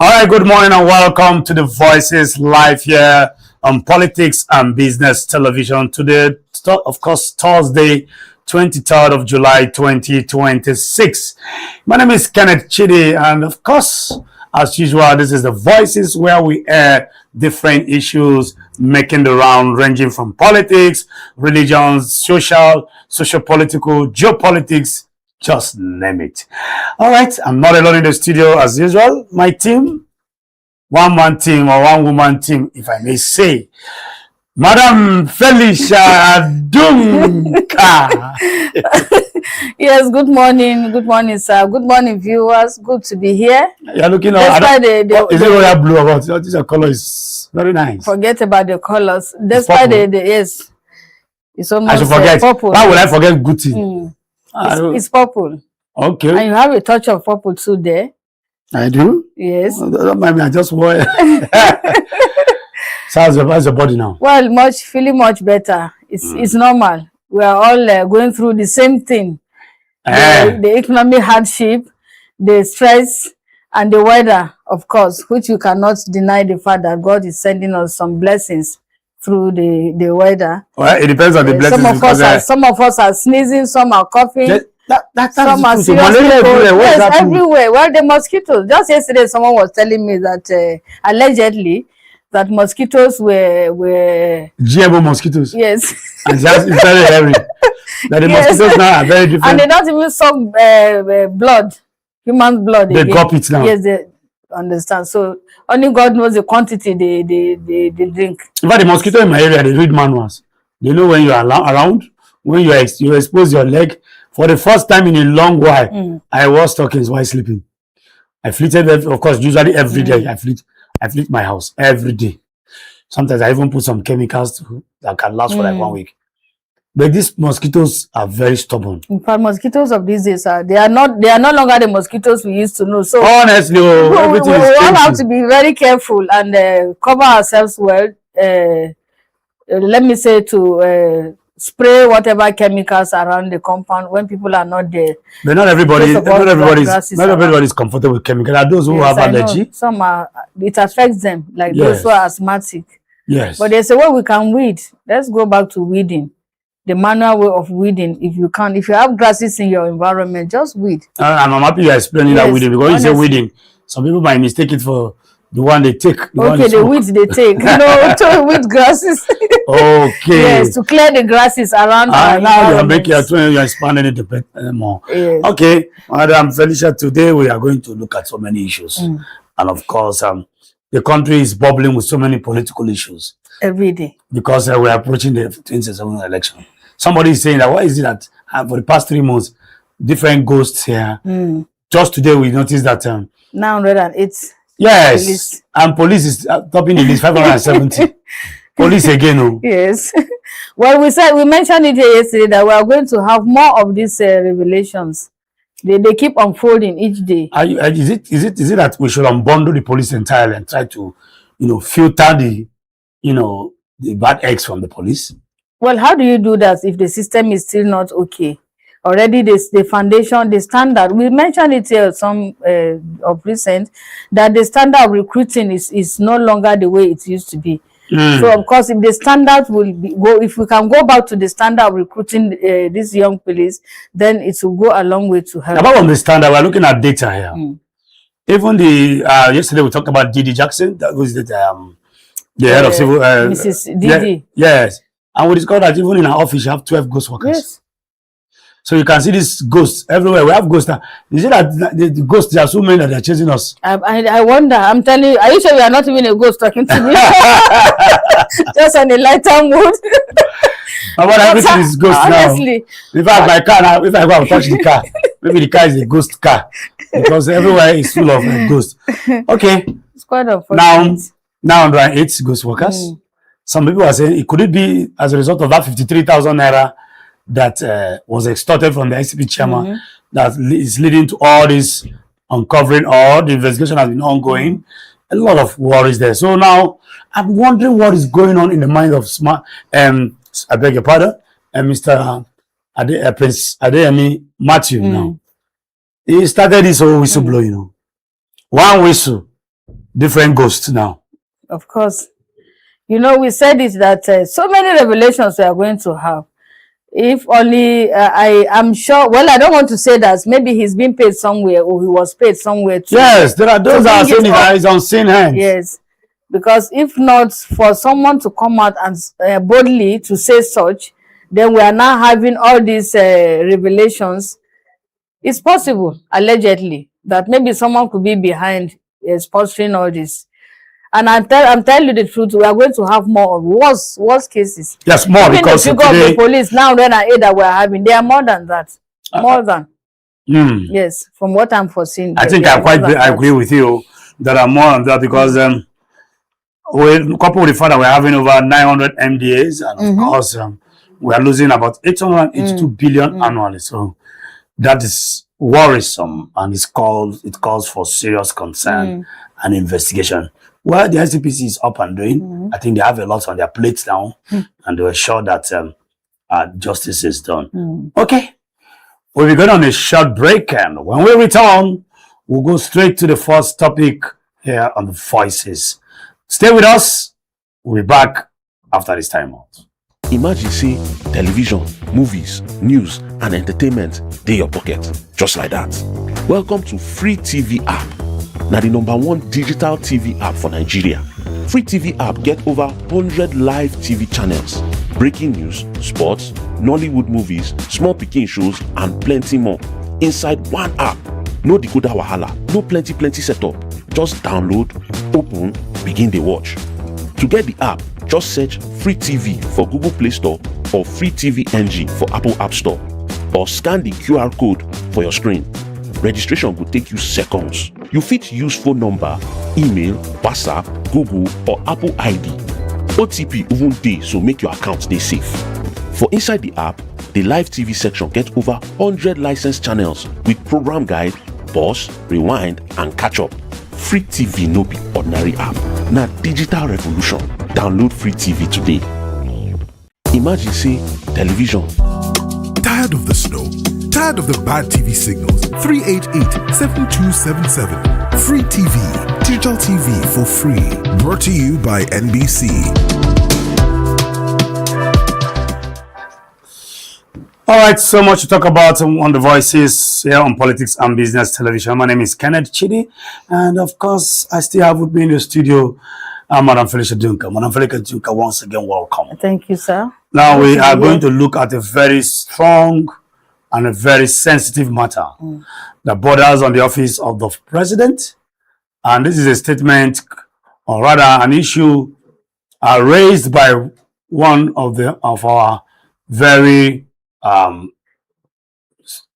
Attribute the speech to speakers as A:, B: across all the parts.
A: All right, good morning and welcome to the Voices live here on Politics and Business Television. Today, of course, Thursday, 23rd of July, 2026. My name is Kenneth Chidi, and of course, as usual, this is the Voices where we air different issues making the round, ranging from politics, religions, social-political, geopolitics, just name it. All right, I'm not alone in the studio as usual. My team, one-man team or one-woman team, if I may say. Madam Felicia Dunka.
B: Yes, good morning. Good morning, sir. Good morning, viewers. Good to be here.
A: You're looking at is it royal blue or what? This color is very nice.
B: Forget about the colors. Despite yes, it's almost
A: I should forget.
B: Purple.
A: Why would I forget Gucci?
B: It's purple.
A: Okay.
B: And you have a touch of purple too there.
A: I do?
B: Yes.
A: Don't mind me, I just wore it. So how's your body now?
B: Well, feeling much better. It's normal. We are all going through the same thing. The economic hardship, the stress, and the weather, of course, which you cannot deny the fact that God is sending us some blessings through the weather. Well,
A: it depends on the blessings.
B: Some of us are sneezing, some are coughing.
A: That's
B: some are seriously cold. Yes, everywhere. Well, the mosquitoes. Just yesterday, someone was telling me that allegedly that mosquitoes were
A: GMO mosquitoes.
B: Yes.
A: And it's very hairy. That the mosquitoes now are very different.
B: And they don't even suck blood, human blood.
A: They drop it now.
B: Yes, they understand. So only God knows the quantity they drink.
A: In fact, the mosquito in my area, they read manuals. They know when you are around, when you expose your leg. For the first time in a long while, I was talking while sleeping. I fleeted, of course, usually every day. I fleet my house every day. Sometimes I even put some chemicals that can last for like 1 week. But these mosquitoes are very stubborn. In
B: fact, mosquitoes of these days they are no longer the mosquitoes we used to know. So
A: honestly, everything is
B: we all have to be very careful and cover ourselves well. Let me say to spray whatever chemicals around the compound when people are not there.
A: But not everybody is comfortable with chemicals. There are those who have allergy.
B: Some are, it affects them, like those who are asthmatic.
A: Yes.
B: But there's a way we can weed. Let's go back to weeding. The manual way of weeding. If you have grasses in your environment, just weed.
A: I'm happy you're explaining that weeding, because honestly, you say weeding, some people might mistake it for the one they take.
B: The weeds they take. No, to weed grasses.
A: Okay.
B: Yes, to clear the grasses around.
A: Now you're expanding it a bit more.
B: Yes.
A: Okay, Madam Felicia, today we are going to look at so many issues. And of course, the country is bubbling with so many political issues.
B: Every day. Because
A: we are approaching the 2027 election. Somebody is saying that, why is it that for the past 3 months, different ghosts here? Just today we noticed that
B: 908.
A: Yes, police. And police is topping the list, 570. Police again. Oh.
B: Yes. Well, we mentioned it here yesterday that we are going to have more of these revelations. They keep unfolding each day.
A: Is it that we should unbundle the police entirely and try to, filter the bad eggs from the police?
B: Well, how do you do that if the system is still not okay? Already the foundation, the standard, we mentioned it here some of recent, that the standard of recruiting is no longer the way it used to be. So of course, if the standard if we can go back to the standard of recruiting these young police, then it will go a long way to help.
A: About on the standard, we're looking at data here. Even yesterday we talked about Didi Jackson, that was the head of civil
B: Mrs. Didi.
A: Yes. And we discovered that even in our office you have 12 ghost workers.
B: Yes.
A: So you can see these ghosts everywhere. We have ghosts now. You see that the ghosts, there are so many that they're chasing us.
B: I wonder. I'm telling you, are you sure you are not even a ghost talking to me? Just on a lighter mood.
A: But everything is ghost
B: honestly,
A: now. In fact, my car now, if I go and touch the car, maybe the car is a ghost car. Because everywhere is full of ghosts. Okay.
B: It's quite unfortunate.
A: Now 8 ghost workers. Some people are saying, could it be as a result of that 53,000 naira that was extorted from the ICP chairman that is leading to all this uncovering, or the investigation has been ongoing? A lot of worries there. So now I'm wondering what is going on in the mind of I beg your pardon, Mr. Prince Adeyemi Matthew now. He started this whole whistle blowing. One whistle different ghosts now.
B: Of course. You know, we said it that so many revelations we are going to have. If only I'm sure. Well, I don't want to say that maybe he's been paid somewhere or he was paid somewhere too.
A: Yes, there are those that are saying that it's unseen hands.
B: Yes, because if not for someone to come out and boldly to say such, then we are now having all these revelations. It's possible, allegedly, that maybe someone could be behind sponsoring all this. And I'm telling you the truth, we are going to have more worse cases.
A: Yes, more.
B: Even
A: because
B: the figure of the police now, then that we're having, they are more than that. More than. Yes, from what I'm foreseeing.
A: I think I agree with you. There are more than that because coupled with the fact that we're having over 900 MDAs, and of course we are losing about 882 billion annually. So that is worrisome, and it calls for serious concern and investigation. Well, the ICPC is up and doing. I think they have a lot on their plates now, and they were sure that justice is done. Okay, we'll be going on a short break, and when we return, we'll go straight to the first topic here on the Voices. Stay with us. We'll be back after this time out.
C: Imagine say television, movies, news and entertainment dey your pocket just like that. Welcome to Free TV app. Now the #1 digital TV app for Nigeria. Free TV app get over 100 live TV channels, breaking news, sports, Nollywood movies, small pikin shows and plenty more inside one app. No decoder wahala, no plenty setup. Just download, open, begin the watch. To get the app, just search Free TV for Google Play Store or Free TV.English for Apple App Store, or scan the QR code for your screen. Registration will take you seconds. You fit use phone number, email, WhatsApp, Google or Apple ID. OTP even dey, so make your account stay safe. For inside the app, the live TV section get over 100 licensed channels with program guide, pause, rewind and catch up. Free TV no be ordinary app. Na digital revolution. Download Free TV today. Imagine say television.
D: Tired of the snow? Tired of the bad TV signals? 388-7277. Free TV. Digital TV for free. Brought to you by NBC.
A: All right, so much to talk about on the Voices here on Politics and Business Television. My name is Kenneth Chidi, and of course, I still have with me in the studio Madam Felicia Duncan. Madam Felicia Duncan, once again, welcome.
B: Thank you, sir.
A: Now we are going to look at a very strong and a very sensitive matter that borders on the office of the president. And this is a statement, or rather an issue raised by one of our very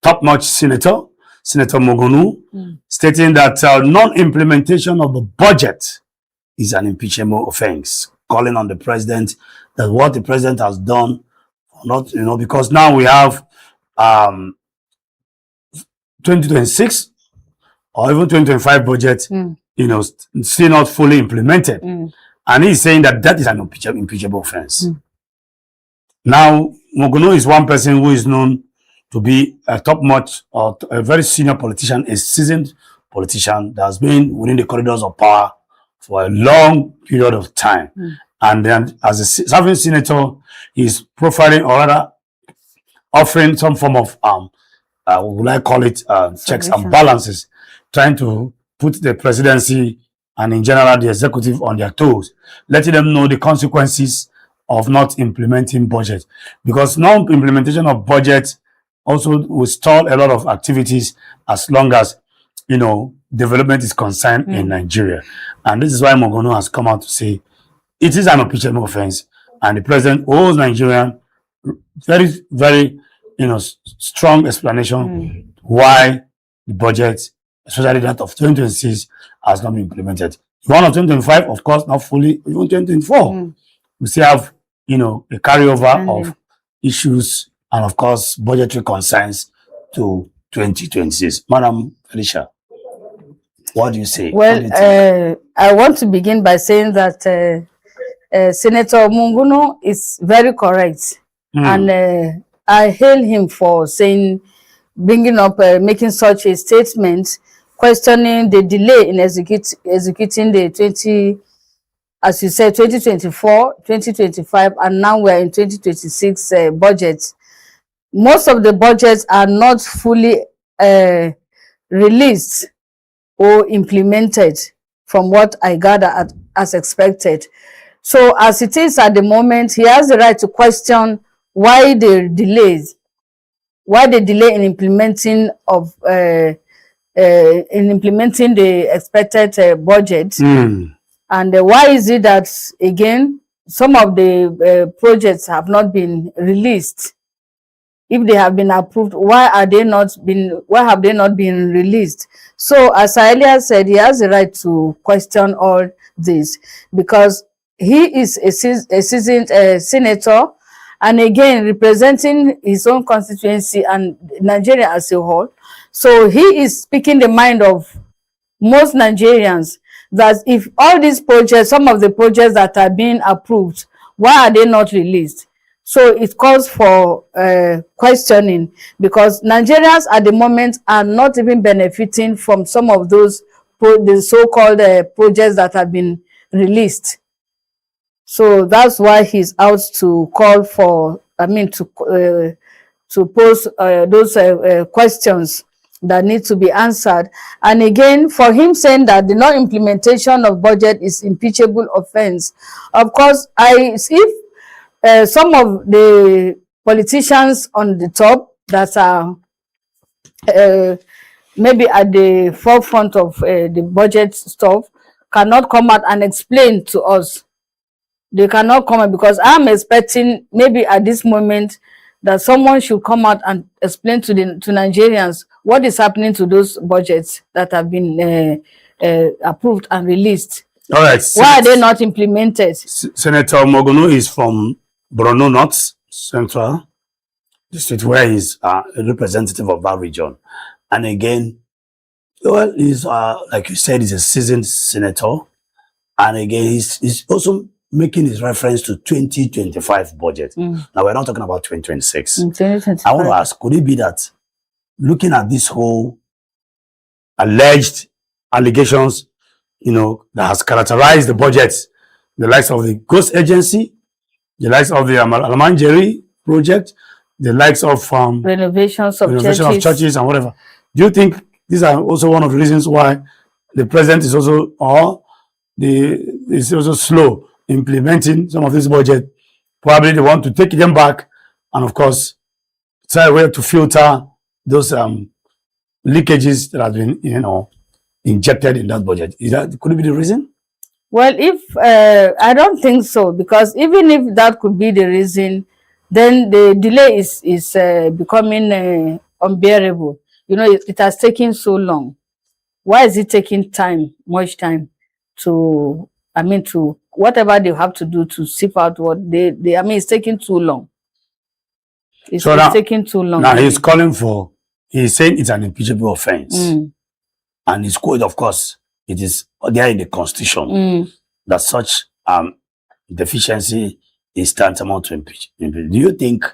A: top-notch Senator Sen.Monguno, stating that non-implementation of the budget is an impeachable offense, calling on the president that what the president has done, not, because now we have 2026 or even 2025 budget, still not fully implemented. And he's saying that that is an impeachable offense. Now, Monguno is one person who is known to be a top-notch or a very senior politician, a seasoned politician that has been within the corridors of power for a long period of time. And then as a serving senator, he's profiling, or rather offering some form of, would I call it, checks and balances, trying to put the presidency and in general the executive on their toes, letting them know the consequences of not implementing budget. Because non-implementation of budget also will stall a lot of activities as long as, development is concerned in Nigeria. And this is why Monguno has come out to say it is an impeachable offense, and the president owes Nigerian very, very, strong explanation why the budget, especially that of 2026, has not been implemented. The one of 2025, of course, not fully, even 2024. We still have, a carryover of issues and, of course, budgetary concerns to 2026. Madam Felicia, what do you say?
B: Well, I want to begin by saying that Senator Monguno is very correct. And I hail him for bringing up, making such a statement questioning the delay in executing the as you said, 2024, 2025, and now we're in 2026 budget. Most of the budgets are not fully released or implemented from what I gather as expected. So as it is at the moment, he has the right to question why the delays, why the delay in implementing of the expected budget. And why is it that, again, some of the projects have not been released? If they have been approved, why have they not been released? So, as I earlier said, he has the right to question all this because he is a seasoned senator, and again, representing his own constituency and Nigeria as a whole. So, he is speaking the mind of most Nigerians, that if all these projects, some of the projects that are being approved, why are they not released? So it calls for questioning, because Nigerians at the moment are not even benefiting from some of those the so-called projects that have been released. So that's why he's out to call for, to pose those questions that need to be answered. And again, for him saying that the non-implementation of budget is impeachable offense. Of course, if some of the politicians on the top that are maybe at the forefront of the budget stuff cannot come out and explain to us, they cannot come out, because I'm expecting maybe at this moment that someone should come out and explain to Nigerians what is happening to those budgets that have been approved and released.
A: All right.
B: Why are they not implemented?
A: Senator Monguno is from Borno North Central District, where he's a representative of that region. And again, well, he's like you said, he's a seasoned senator. And again, he's also making his reference to 2025 budget. Now, we're not talking about 2026.
B: 2025.
A: I want to ask, could it be that looking at this whole alleged allegations, that has characterized the budgets, the likes of the Ghost Agency, the likes of the Alamanjeri project, the likes of
B: renovations of
A: churches and whatever. Do you think these are also one of the reasons why the president is also, is also slow implementing some of this budget? Probably they want to take them back and, of course, try a way to filter those leakages that have been, injected in that budget. Could it be the reason?
B: Well, I don't think so, because even if that could be the reason, then the delay is becoming unbearable. It has taken so long. Why is it taking much time to whatever they have to do to sift out what it's taking too long. It's taking too long.
A: Now he's saying it's an impeachable offense. And his quote, of course, it is there in the Constitution that such deficiency is tantamount to impeach. Do you think,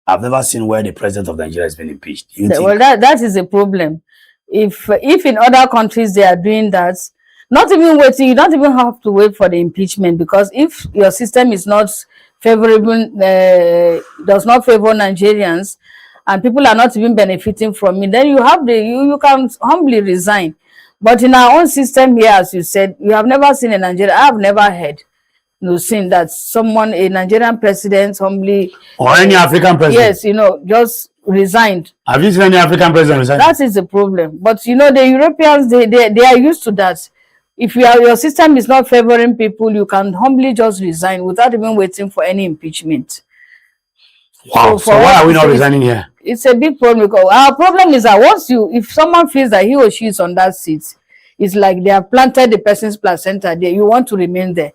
A: I've never seen where the president of Nigeria has been impeached?
B: Well, that is a problem. If in other countries they are doing that, not even waiting, you don't even have to wait for the impeachment, because if your system is not favorable, does not favor Nigerians, and people are not even benefiting from it, then you can humbly resign. But in our own system here, as you said, you have never seen in Nigeria, I have never heard, seen that a Nigerian president humbly,
A: or any African president,
B: yes, just resigned.
A: Have you seen any African president resign?
B: That is the problem. But the Europeans, they are used to that. If your system is not favoring people, you can humbly just resign without even waiting for any impeachment.
A: Wow. So why are we not resigning here?
B: It's a big problem, because our problem is that if someone feels that he or she is on that seat, it's like they have planted the person's placenta there. You want to remain there.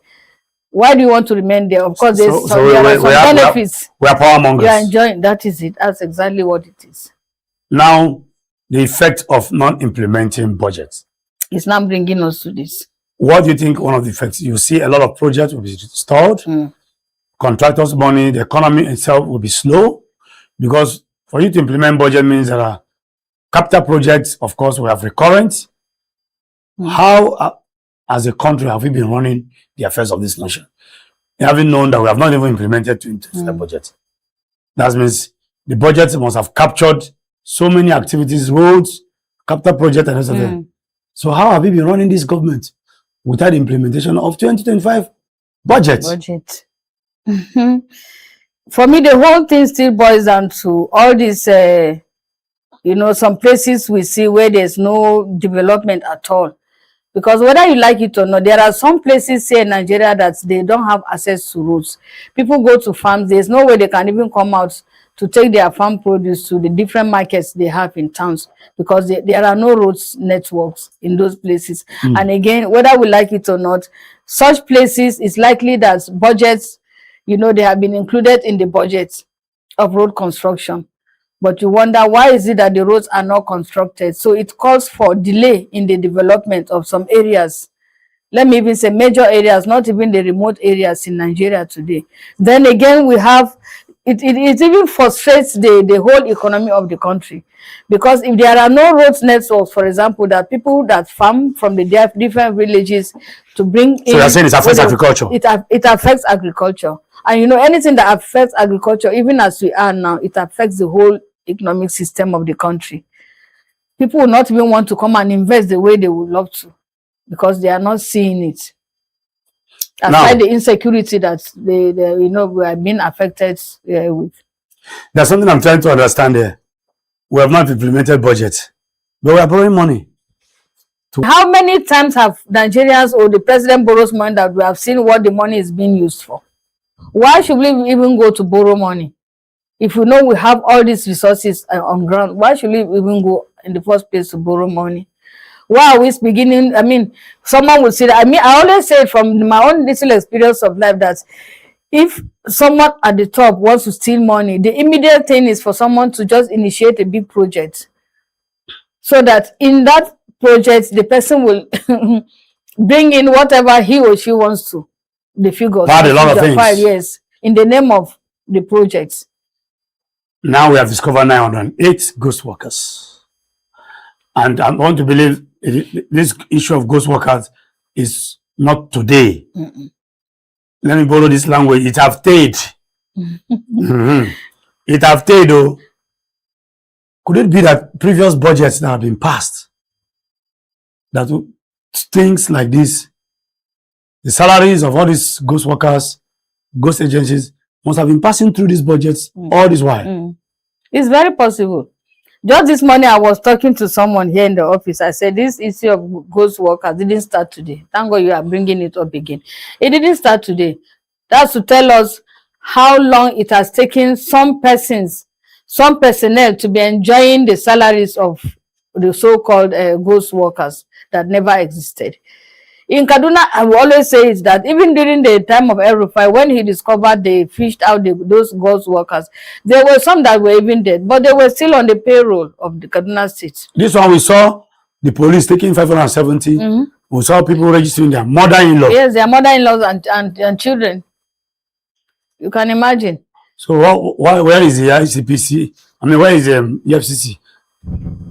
B: Why do you want to remain there? Of course, there are some benefits.
A: We are power mongers.
B: You are enjoying. That is it. That's exactly what it is.
A: Now, the effect of non-implementing budgets.
B: It's not bringing us to this.
A: What do you think one of the effects? You see a lot of projects will be stalled. Contractors' money, the economy itself will be slow, because for you to implement budget means there are Capital projects, of course, we have recurrent. How, as a country, have we been running the affairs of this nation? Having known that we have not even implemented 2025 budget. That means the budget must have captured so many activities, roads, capital project, and rest of them. So how have we been running this government without the implementation of 2025 budget?
B: For me, the whole thing still boils down to all these, you know, some places we see where there's no development at all. Because whether you like it or not, there are some places here in Nigeria that they don't have access to roads. People go to farms. There's no way they can even come out to take their farm produce to the different markets they have in towns, because there are no roads networks in those places. And again, whether we like it or not, such places, it's likely that budgets, you know, they have been included in the budget of road construction. But you wonder, why is it that the roads are not constructed? So it calls for delay in the development of some areas. Let me even say major areas, not even the remote areas in Nigeria today. Then again, we have, it even frustrates the whole economy of the country. Because if there are no roads networks, for example, that people that farm from the different villages to bring in.
A: So you're saying it affects agriculture?
B: It affects agriculture. And you know, anything that affects agriculture, even as we are now, it affects the whole economic system of the country. People will not even want to come and invest the way they would love to, because they are not seeing it. Aside the insecurity that they you know, we are being affected with.
A: There's something I'm trying to understand here. We have not implemented budget, but we are borrowing money.
B: How many times have Nigerians or the president borrows money that we have seen what the money is being used for? Why should we even go to borrow money? If we know we have all these resources on ground, why should we even go in the first place to borrow money? Why are we beginning? I mean, someone would say that. I mean, I always say from my own little experience of life that if someone at the top wants to steal money, the immediate thing is for someone to just initiate a big project, so that in that project, the person will bring in whatever he or she wants to, the figures.
A: A lot of things.
B: 5 years in the name of the projects.
A: Now we have discovered 908 ghost workers. And I want to believe this issue of ghost workers is not today. Let me borrow this language. It have stayed. It have stayed, though. Could it be that previous budgets that have been passed, that things like this, the salaries of all these ghost workers, ghost agencies, must have been passing through these budgets all this while?
B: It's very possible. Just this morning, I was talking to someone here in the office. I said, this issue of ghost workers didn't start today. Thank God you are bringing it up again. It didn't start today. That's to tell us how long it has taken some persons, some personnel to be enjoying the salaries of the so-called ghost workers that never existed. In Kaduna, I will always say is that even during the time of El-Rufai, when he discovered they fished out those ghost workers, there were some that were even dead, but they were still on the payroll of the Kaduna state.
A: This one we saw the police taking 570. We saw people registering their mother-in-law.
B: Yes, their mother-in-laws and children. You can imagine.
A: So where is the ICPC? I mean, where is the EFCC?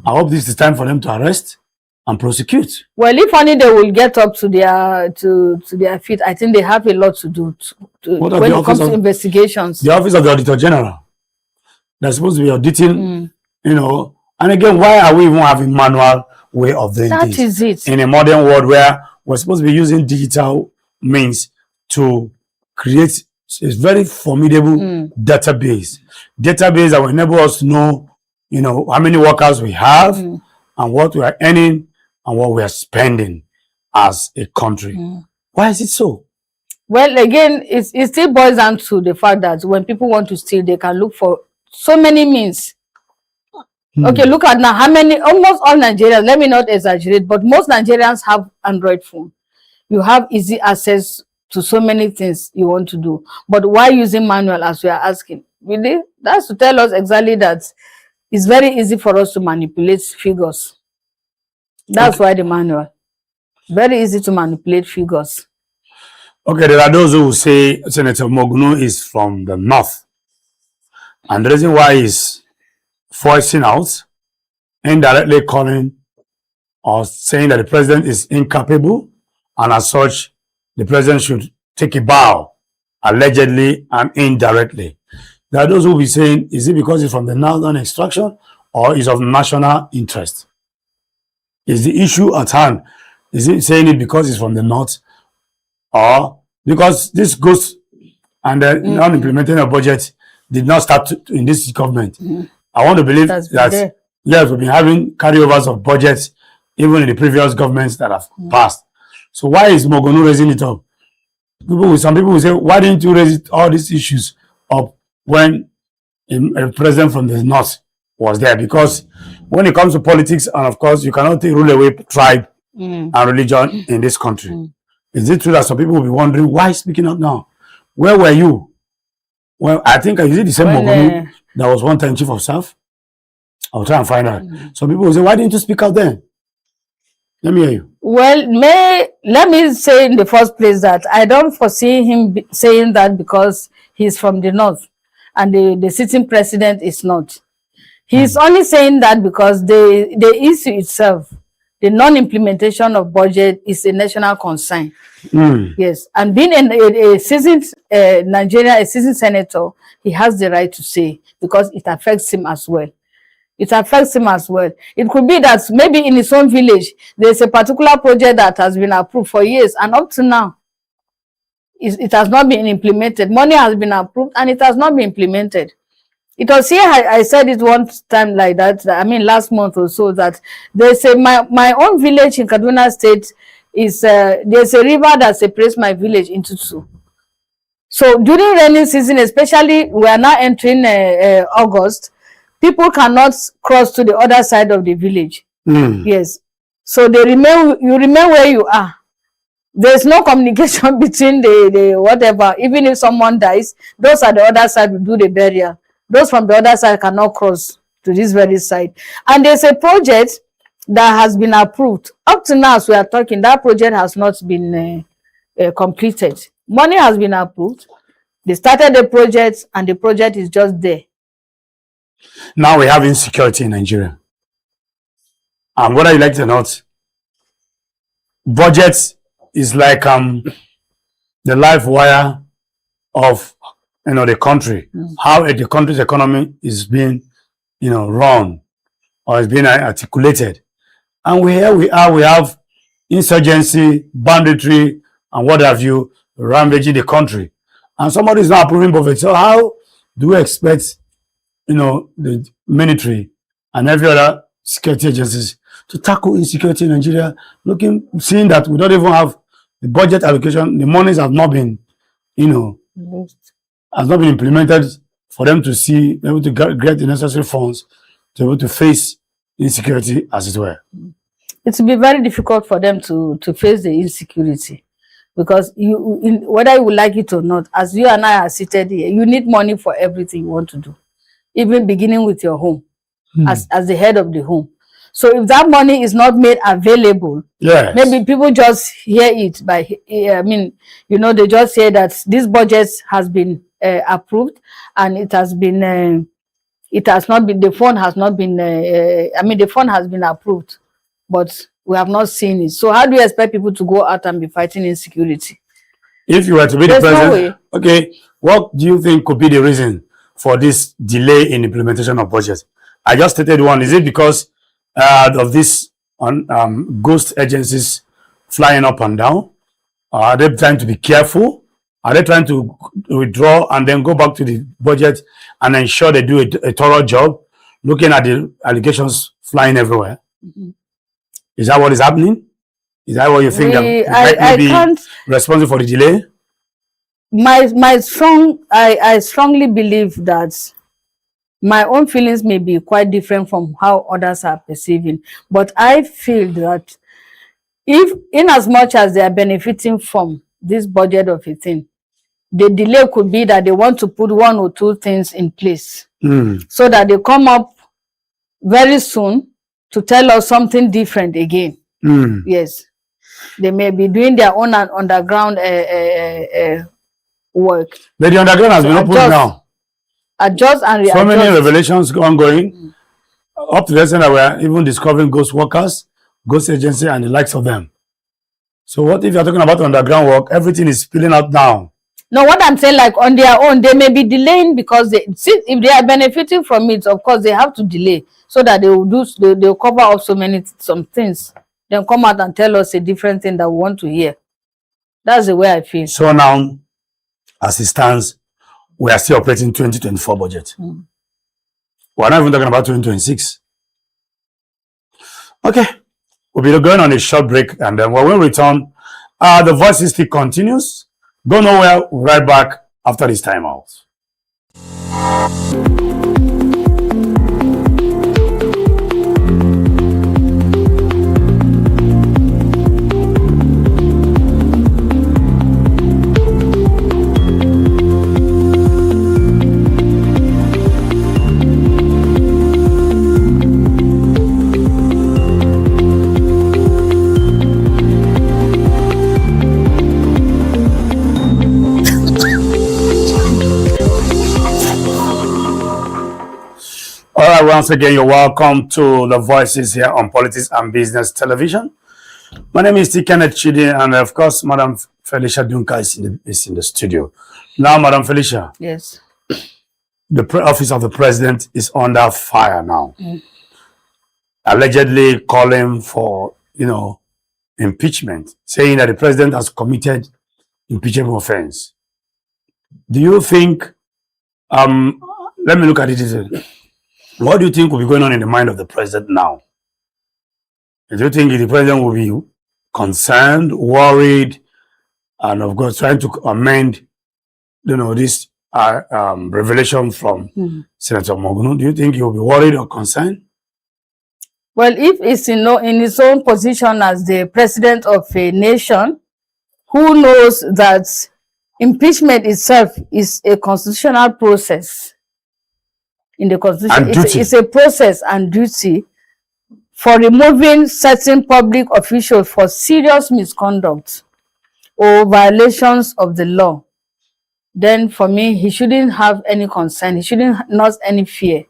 A: I hope this is time for them to arrest and prosecute. Well,
B: if only they will get up to their feet, I think they have a lot to do when it comes to investigations.
A: The Office of the Auditor General, they're supposed to be auditing, you know. And again, why are we even having manual way of doing things?
B: That is it.
A: In a modern world where we're supposed to be using digital means to create a very formidable database that will enable us to know, you know, how many workers we have and what we are earning and what we are spending as a country. Why is it so?
B: Well, again, it still boils down to the fact that when people want to steal, they can look for so many means. Okay, look at now how many, almost all Nigerians, let me not exaggerate, but most Nigerians have Android phone. You have easy access to so many things you want to do. But why using manual, as we are asking? Really? That's to tell us exactly that it's very easy for us to manipulate figures. That's why the manual. Very easy to manipulate figures.
A: Okay, there are those who will say Senator Monguno is from the north. And the reason why he's voicing out indirectly calling or saying that the president is incapable, and as such, the president should take a bow, allegedly and indirectly. There are those who will be saying, is it because it's from the northern extraction or is of national interest? Is the issue at hand? Is it saying it because it's from the north, or because this goes and the non-implementing of budget did not start in this government? I want to believe that yes, we've been having carryovers of budgets even in the previous governments that have passed. So why is Monguno raising it up? Some people will say, why didn't you raise all these issues up when a president from the north was there? Because when it comes to politics, and of course, you cannot rule away tribe and religion in this country. Is it true that some people will be wondering, why speaking out now? Where were you? Well, I think, is it the same Monguno that was one time chief of staff? I'll try and find out. Some people will say, why didn't you speak out then? Let me hear you.
B: Well, let me say in the first place that I don't foresee him saying that because he's from the north and the sitting president is not. He's only saying that because the issue itself, the non-implementation of budget, is a national concern. Yes, and being a seasoned Nigerian, a seasoned senator, he has the right to say, because it affects him as well. It affects him as well. It could be that maybe in his own village, there's a particular project that has been approved for years, and up to now, it has not been implemented. Money has been approved, and it has not been implemented. It was here, I said it one time like that, I mean last month or so, that there's my own village in Kaduna State, is there's a river that separates my village into two. So during rainy season, especially, we are now entering August, people cannot cross to the other side of the village. Yes. So you remain where you are. There's no communication between the whatever. Even if someone dies, those at the other side will do the burial. Those from the other side cannot cross to this very side. And there's a project that has been approved. Up to now, as we are talking, that project has not been completed. Money has been approved. They started the project, and the project is just there.
A: Now we have insecurity in Nigeria. And whether you like it or not, budget is like the life wire of the country. How the country's economy is being run or is being articulated. And we have insurgency, banditry, and what have you, rampaging the country. And somebody is not approving of it. So how do we expect the military and every other security agencies to tackle insecurity in Nigeria, seeing that we don't even have the budget allocation, the monies have not been, has not been implemented for them to be able to get the necessary funds to be able to face insecurity, as it were.
B: It will be very difficult for them to face the insecurity, because whether you would like it or not, as you and I are seated here, you need money for everything you want to do, even beginning with your home, as the head of the home. So if that money is not made available, maybe people just hear it they just hear that this budget has been approved, and the fund has not been, the fund has been approved, but we have not seen it. So how do you expect people to go out and be fighting insecurity?
A: If you were to be the president, okay, what do you think could be the reason for this delay in implementation of budget? I just stated one. Is it because of this ghost agencies flying up and down? Are they trying to be careful? Are they trying to withdraw and then go back to the budget and ensure they do a thorough job, looking at the allegations flying everywhere? Is that what is happening? Is that what you think that may be responsible for the delay? I strongly believe that my own feelings may be quite different from how others are perceiving, but I feel that in as much as they are benefiting from this budget of a thing, the delay could be that they want to put one or two things in place so that they come up very soon to tell us something different again. Yes, they may be doing their own underground work. But the underground has been opened now.
B: Adjust and readjust.
A: So many revelations ongoing. Up to the extent that we're even discovering ghost workers, ghost agency, and the likes of them. So what if you're talking about underground work? Everything is spilling out now.
B: No, what I'm saying, like on their own, they may be delaying because if they are benefiting from it, of course they have to delay so that they will cover up some things. Then come out and tell us a different thing that we want to hear. That's the way I feel.
A: So now, as it stands, we are still operating 2024 budget. We're not even talking about 2026. Okay, we'll be going on a short break, and then when we return, the Voices still continues. Go nowhere. We'll be right back after this time out. All right, once again, you're welcome to the Voices here on Politics and Business Television. My name is T. Kenneth Chidi, and of course, Madam Felicia Dunka is in the studio. Now, Madam Felicia.
B: Yes.
A: The office of the president is under fire now. Allegedly calling for, impeachment, saying that the president has committed impeachable offense. Do you think, let me look at it this way. What do you think will be going on in the mind of the president now? Do you think the president will be concerned, worried, and of course trying to amend, this revelation from Sen.Monguno? Do you think he will be worried or concerned?
B: Well, if it's in his own position as the president of a nation, who knows that impeachment itself is a constitutional process. In the Constitution, it's a process and duty for removing certain public officials for serious misconduct or violations of the law. Then for me, he shouldn't have any concern. He shouldn't not any fear.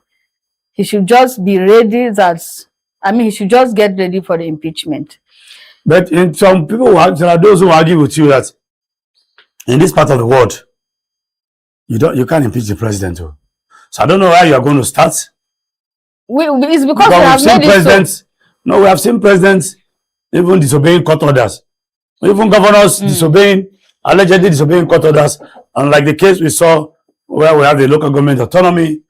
B: He should just be ready he should just get ready for the impeachment.
A: But in some people, there are those who argue with you that in this part of the world, you can't impeach the president. So I don't know why you are going to start.
B: It's because we have made it so.
A: No, we have seen presidents even disobeying court orders. Even governors allegedly disobeying court orders. And like the case we saw where we have the local government autonomy,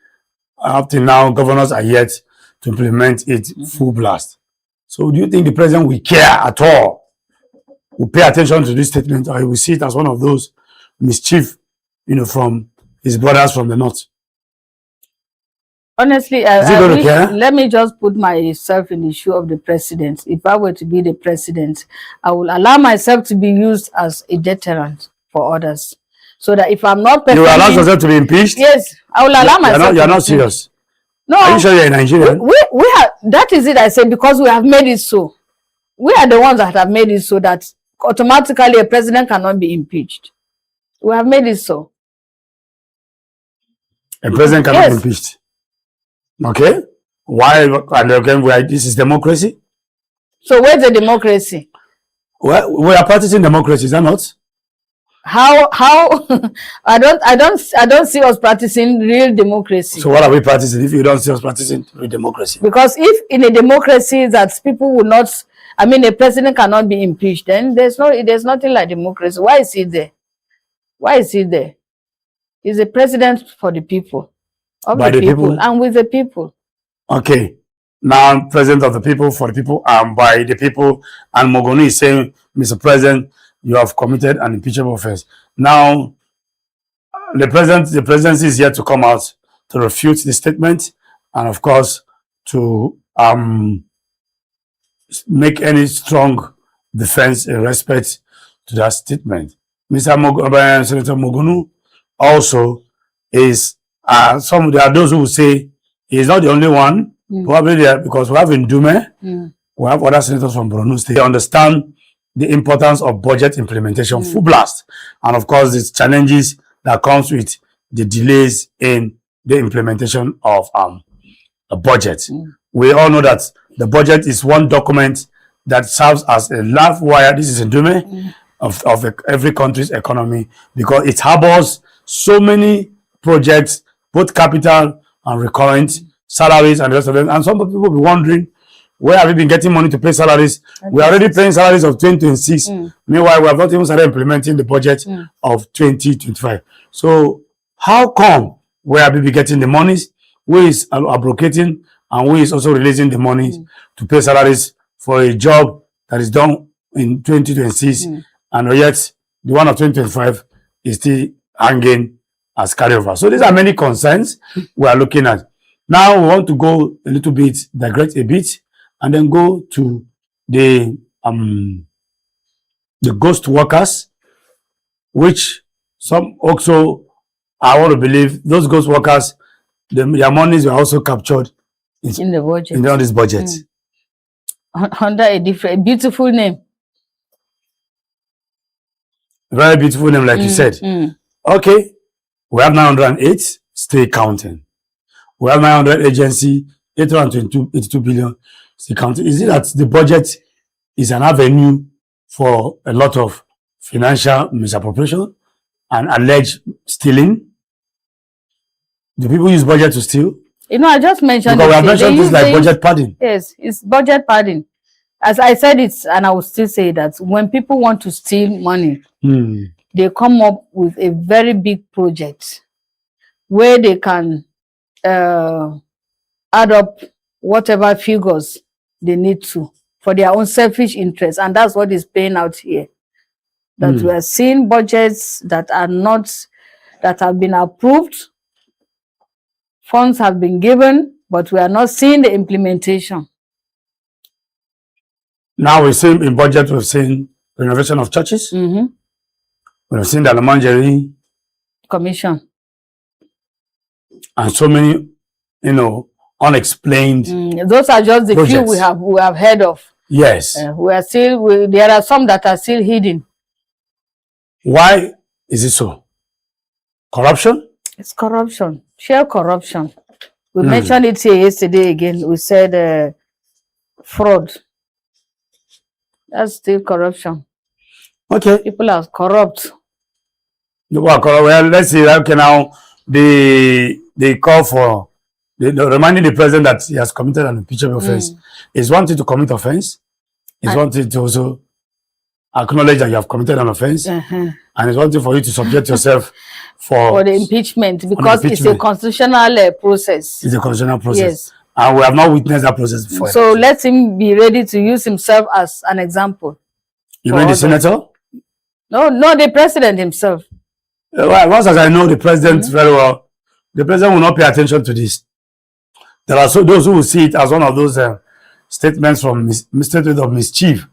A: up till now, governors are yet to implement it full blast. So do you think the president will care at all? Will pay attention to this statement, or he will see it as one of those mischief, from his brothers from the north?
B: Honestly, let me just put myself in the shoe of the president. If I were to be the president, I will allow myself to be used as a deterrent for others. So that if I'm not
A: performing... You will allow yourself to be impeached?
B: Yes, I will allow myself
A: You're not serious?
B: No.
A: Are you sure you're a Nigerian?
B: We have, that is it, I say, because we have made it so. We are the ones that have made it so that automatically a president cannot be impeached. We have made it so.
A: A president cannot be impeached? Okay. Why? And again, this is democracy.
B: So where's the democracy?
A: Well, we are practicing democracy, is that not?
B: How? I don't see us practicing real democracy.
A: So what are we practicing if you don't see us practicing real democracy?
B: Because if in a democracy that people will not, a president cannot be impeached, then there's nothing like democracy. Why is he there? Why is he there? He's a president for the people. By the people and with the people.
A: Okay. Now, president of the people, for the people, and by the people. And Monguno is saying, Mr. President, you have committed an impeachable offense. Now, the presidency is yet to come out to refute the statement, and of course, to make any strong defense in respect to that statement. Senator Monguno also is. There are those who will say he's not the only one, probably there, because we have in Dume, we have other senators from Borno State. They understand the importance of budget implementation, full blast, and of course the challenges that comes with the delays in the implementation of a budget. We all know that the budget is one document that serves as a live wire. This is a domain of every country's economy, because it harbors so many projects, both capital and recurrent, salaries and the rest of them. And some people will be wondering, where have we been getting money to pay salaries? We are already paying salaries of 2026. Meanwhile, we have not even started implementing the budget of 2025. So how come where have we been getting the monies? Who is abrogating and who is also releasing the monies to pay salaries for a job that is done in 2026, and yet the one of 2025 is still hanging as carryover? So these are many concerns we are looking at. Now we want to go a little bit, digress a bit, and then go to the ghost workers, which some also, I want to believe those ghost workers, their monies were also captured
B: in the budget,
A: in this budget,
B: under a different beautiful name.
A: Very beautiful name, like you said. Okay, we have 908, still counting. We have 900 agency, 882 billion, still counting. Is it that the budget is an avenue for a lot of financial misappropriation and alleged stealing? Do people use budget to steal?
B: You know, I just mentioned,
A: because we have mentioned this like budget padding.
B: Yes, it's budget padding. As I said, and I will still say that when people want to steal money, they come up with a very big project where they can add up whatever figures they need to for their own selfish interests, and that's what is playing out here. That we are seeing budgets that are not, that have been approved, funds have been given, but we are not seeing the implementation.
A: Now we've seen in budget, we've seen renovation of churches. We've seen the Alamanjeri
B: Commission.
A: And so many, unexplained.
B: Those are just the
A: projects.
B: Few we have heard of.
A: Yes.
B: We are still, there are some that are still hidden.
A: Why is it so? Corruption?
B: It's corruption, sheer corruption. We mentioned it here yesterday again. We said fraud. That's still corruption.
A: Okay.
B: People are corrupt.
A: Well, let's see. Okay, now they call for reminding the president that he has committed an impeachable offense. It's one thing to commit offense. It's one thing to also acknowledge that you have committed an offense, and it's one thing for you to subject yourself for
B: the impeachment, because it's a constitutional process.
A: It's a constitutional process.
B: Yes.
A: And we have not witnessed that process before.
B: So let him be ready to use himself as an example.
A: You mean the senator?
B: No, the president himself.
A: Well, once as I know the president very well, the president will not pay attention to this. There are those who will see it as one of those statements from statement of mischief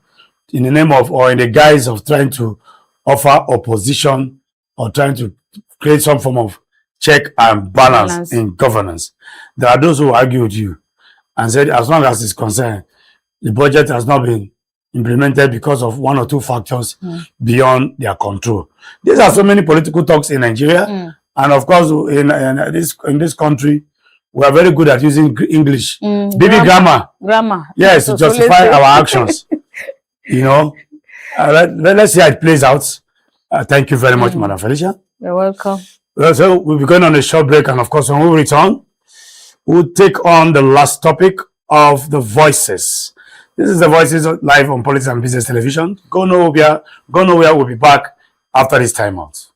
A: in the name of, or in the guise of trying to offer opposition or trying to create some form of check and balance in governance. There are those who argue with you and said, as long as it's concerned, the budget has not been implemented because of one or two factors beyond their control. These are so many political talks in Nigeria, and of course in this country we are very good at using English, baby grammar. Yes, to justify our actions. Let's see how it plays out. Thank you very much, Madam Felicia.
B: You're welcome.
A: So we'll be going on a short break, and of course when we return, we'll take on the last topic of the voices. This is the Voices live on Politics and Business Television. Go nowhere. We'll be back after this timeout.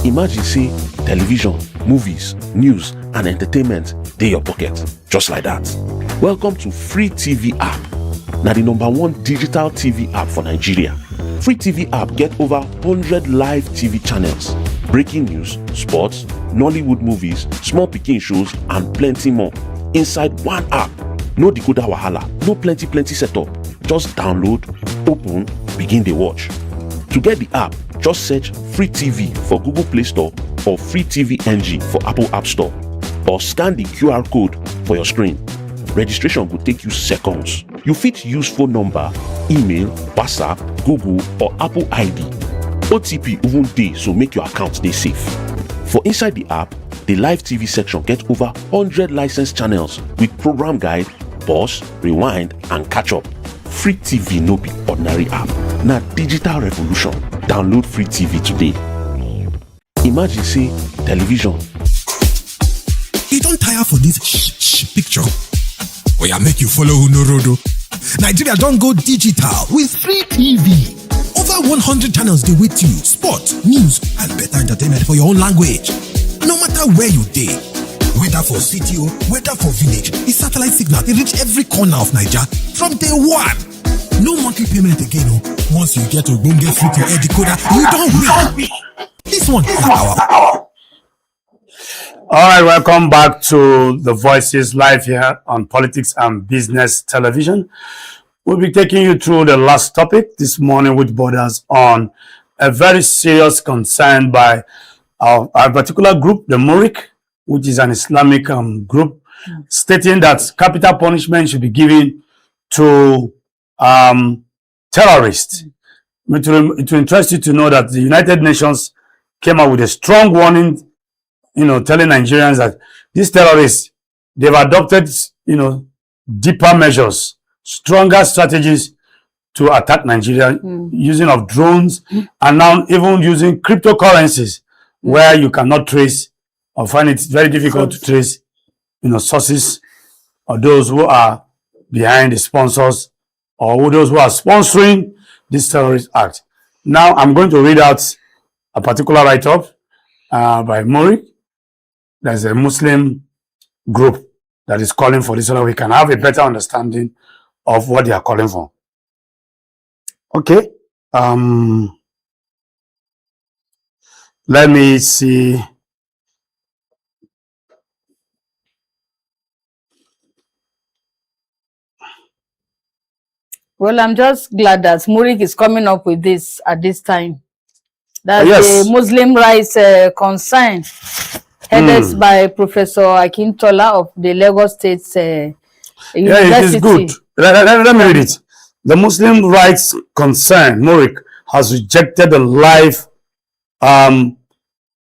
C: Imagine say television, movies, news and entertainment dey your pocket, just like that. Welcome to Free TV app. Now the #1 digital TV app for Nigeria. Free TV app get over 100 live TV channels, breaking news, sports, Nollywood movies, small pikin shows and plenty more inside one app. No decoder wahala, no plenty setup. Just download, open, begin the watch. To get the app, just search Free TV for Google Play Store or Free TV.English for Apple App Store, or scan the QR code for your screen. Registration will take you seconds. You fit use phone number, email, WhatsApp, Google or Apple ID. OTP even dey, so make your account dey safe. For inside the app, the live TV section get over 100 licensed channels with program guide, pause, rewind, and catch up. Free TV no be ordinary app. Na digital revolution. Download Free TV today. Imagine say television.
D: You don't tire for this picture. Oh yeah, make you follow Unorodo. Nigeria don't go digital with Free TV. Over 100 channels they with you. Sport, news, and better entertainment for your own language. No matter where you dey. Whether for city or whether for village, the satellite signal they reach every corner of Nigeria from day one. No monthly payment again. Once you get to get free to air decoder, you don't win. This one is our.
A: All right, welcome back to the Voices live here on Politics and Business Television. We'll be taking you through the last topic this morning, which borders on a very serious concern by our particular group, the Murik, which is an Islamic group, stating that capital punishment should be given to terrorists. It will interest you to know that the United Nations came out with a strong warning, telling Nigerians that these terrorists, they've adopted, deeper measures, stronger strategies to attack Nigeria, using of drones, and now even using cryptocurrencies, where you cannot trace or find it very difficult to trace, sources or those who are behind the sponsors or those who are sponsoring this terrorist act. Now, I'm going to read out a particular write-up by Murik. There's a Muslim group that is calling for this so that we can have a better understanding of what they are calling for. Okay. Let me see.
B: Well, I'm just glad that Murik is coming up with this at this time. That's
A: yes.
B: the Muslim rights concern headed by Professor Akintola of the Lagos State University.
A: Yeah, it is good. Let me read it. The Muslim rights concern, Murik, has rejected the life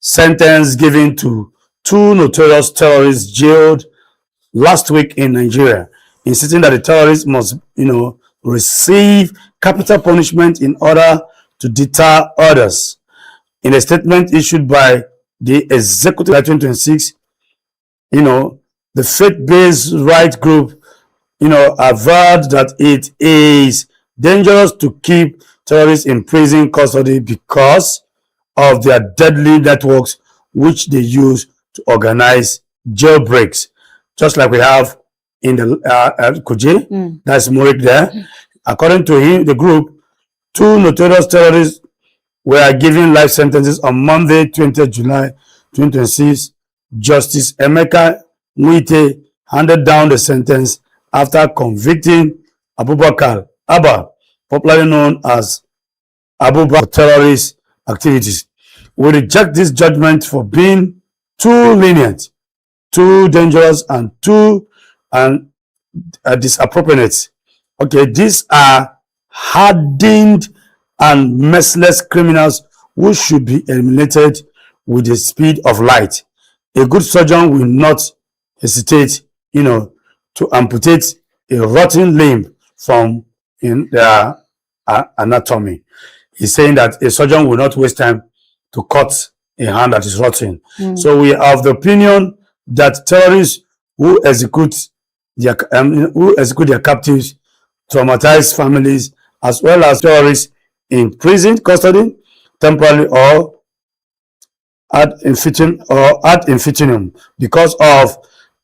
A: sentence given to two notorious terrorists jailed last week in Nigeria, insisting that the terrorists must, receive capital punishment in order to deter others. In a statement issued by the executive in 2026, the faith-based right group, averred that it is dangerous to keep terrorists in prison custody because of their deadly networks, which they use to organize jailbreaks, just like we have in the Kuje. That's Murik there. According to him, the group, two notorious terrorists were given life sentences on Monday, 20th July 2026. Justice Emeka Nwite handed down the sentence after convicting Abubakar Abba, popularly known as Abubakar, for terrorist activities. We reject this judgment for being too lenient, too dangerous, and too disappropriate. Okay, these are hardened and merciless criminals who should be eliminated with the speed of light. A good surgeon will not hesitate, to amputate a rotten limb from their anatomy. He's saying that a surgeon will not waste time to cut a hand that is rotten. So we have the opinion that terrorists who execute their captives, traumatize families, as well as terrorists in prison custody, temporarily or ad infinitum, because of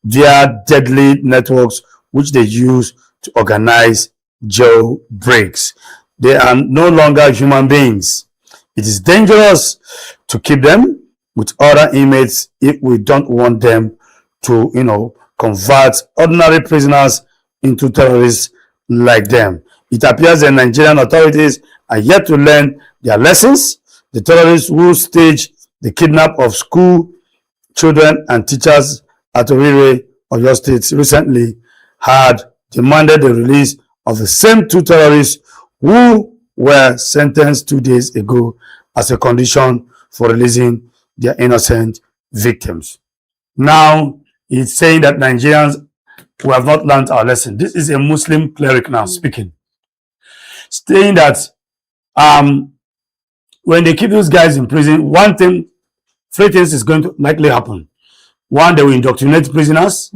A: their deadly networks which they use to organize jailbreaks. They are no longer human beings. It is dangerous to keep them with other inmates if we don't want them to, convert ordinary prisoners into terrorists like them. It appears the Nigerian authorities are yet to learn their lessons. The terrorists who staged the kidnap of school children and teachers at Owerri, Oyo State recently had demanded the release of the same two terrorists who were sentenced 2 days ago as a condition for releasing their innocent victims. Now, it's saying that Nigerians we have not learned our lesson. This is a Muslim cleric now speaking, saying that when they keep those guys in prison, three things is going to likely happen. One, they will indoctrinate prisoners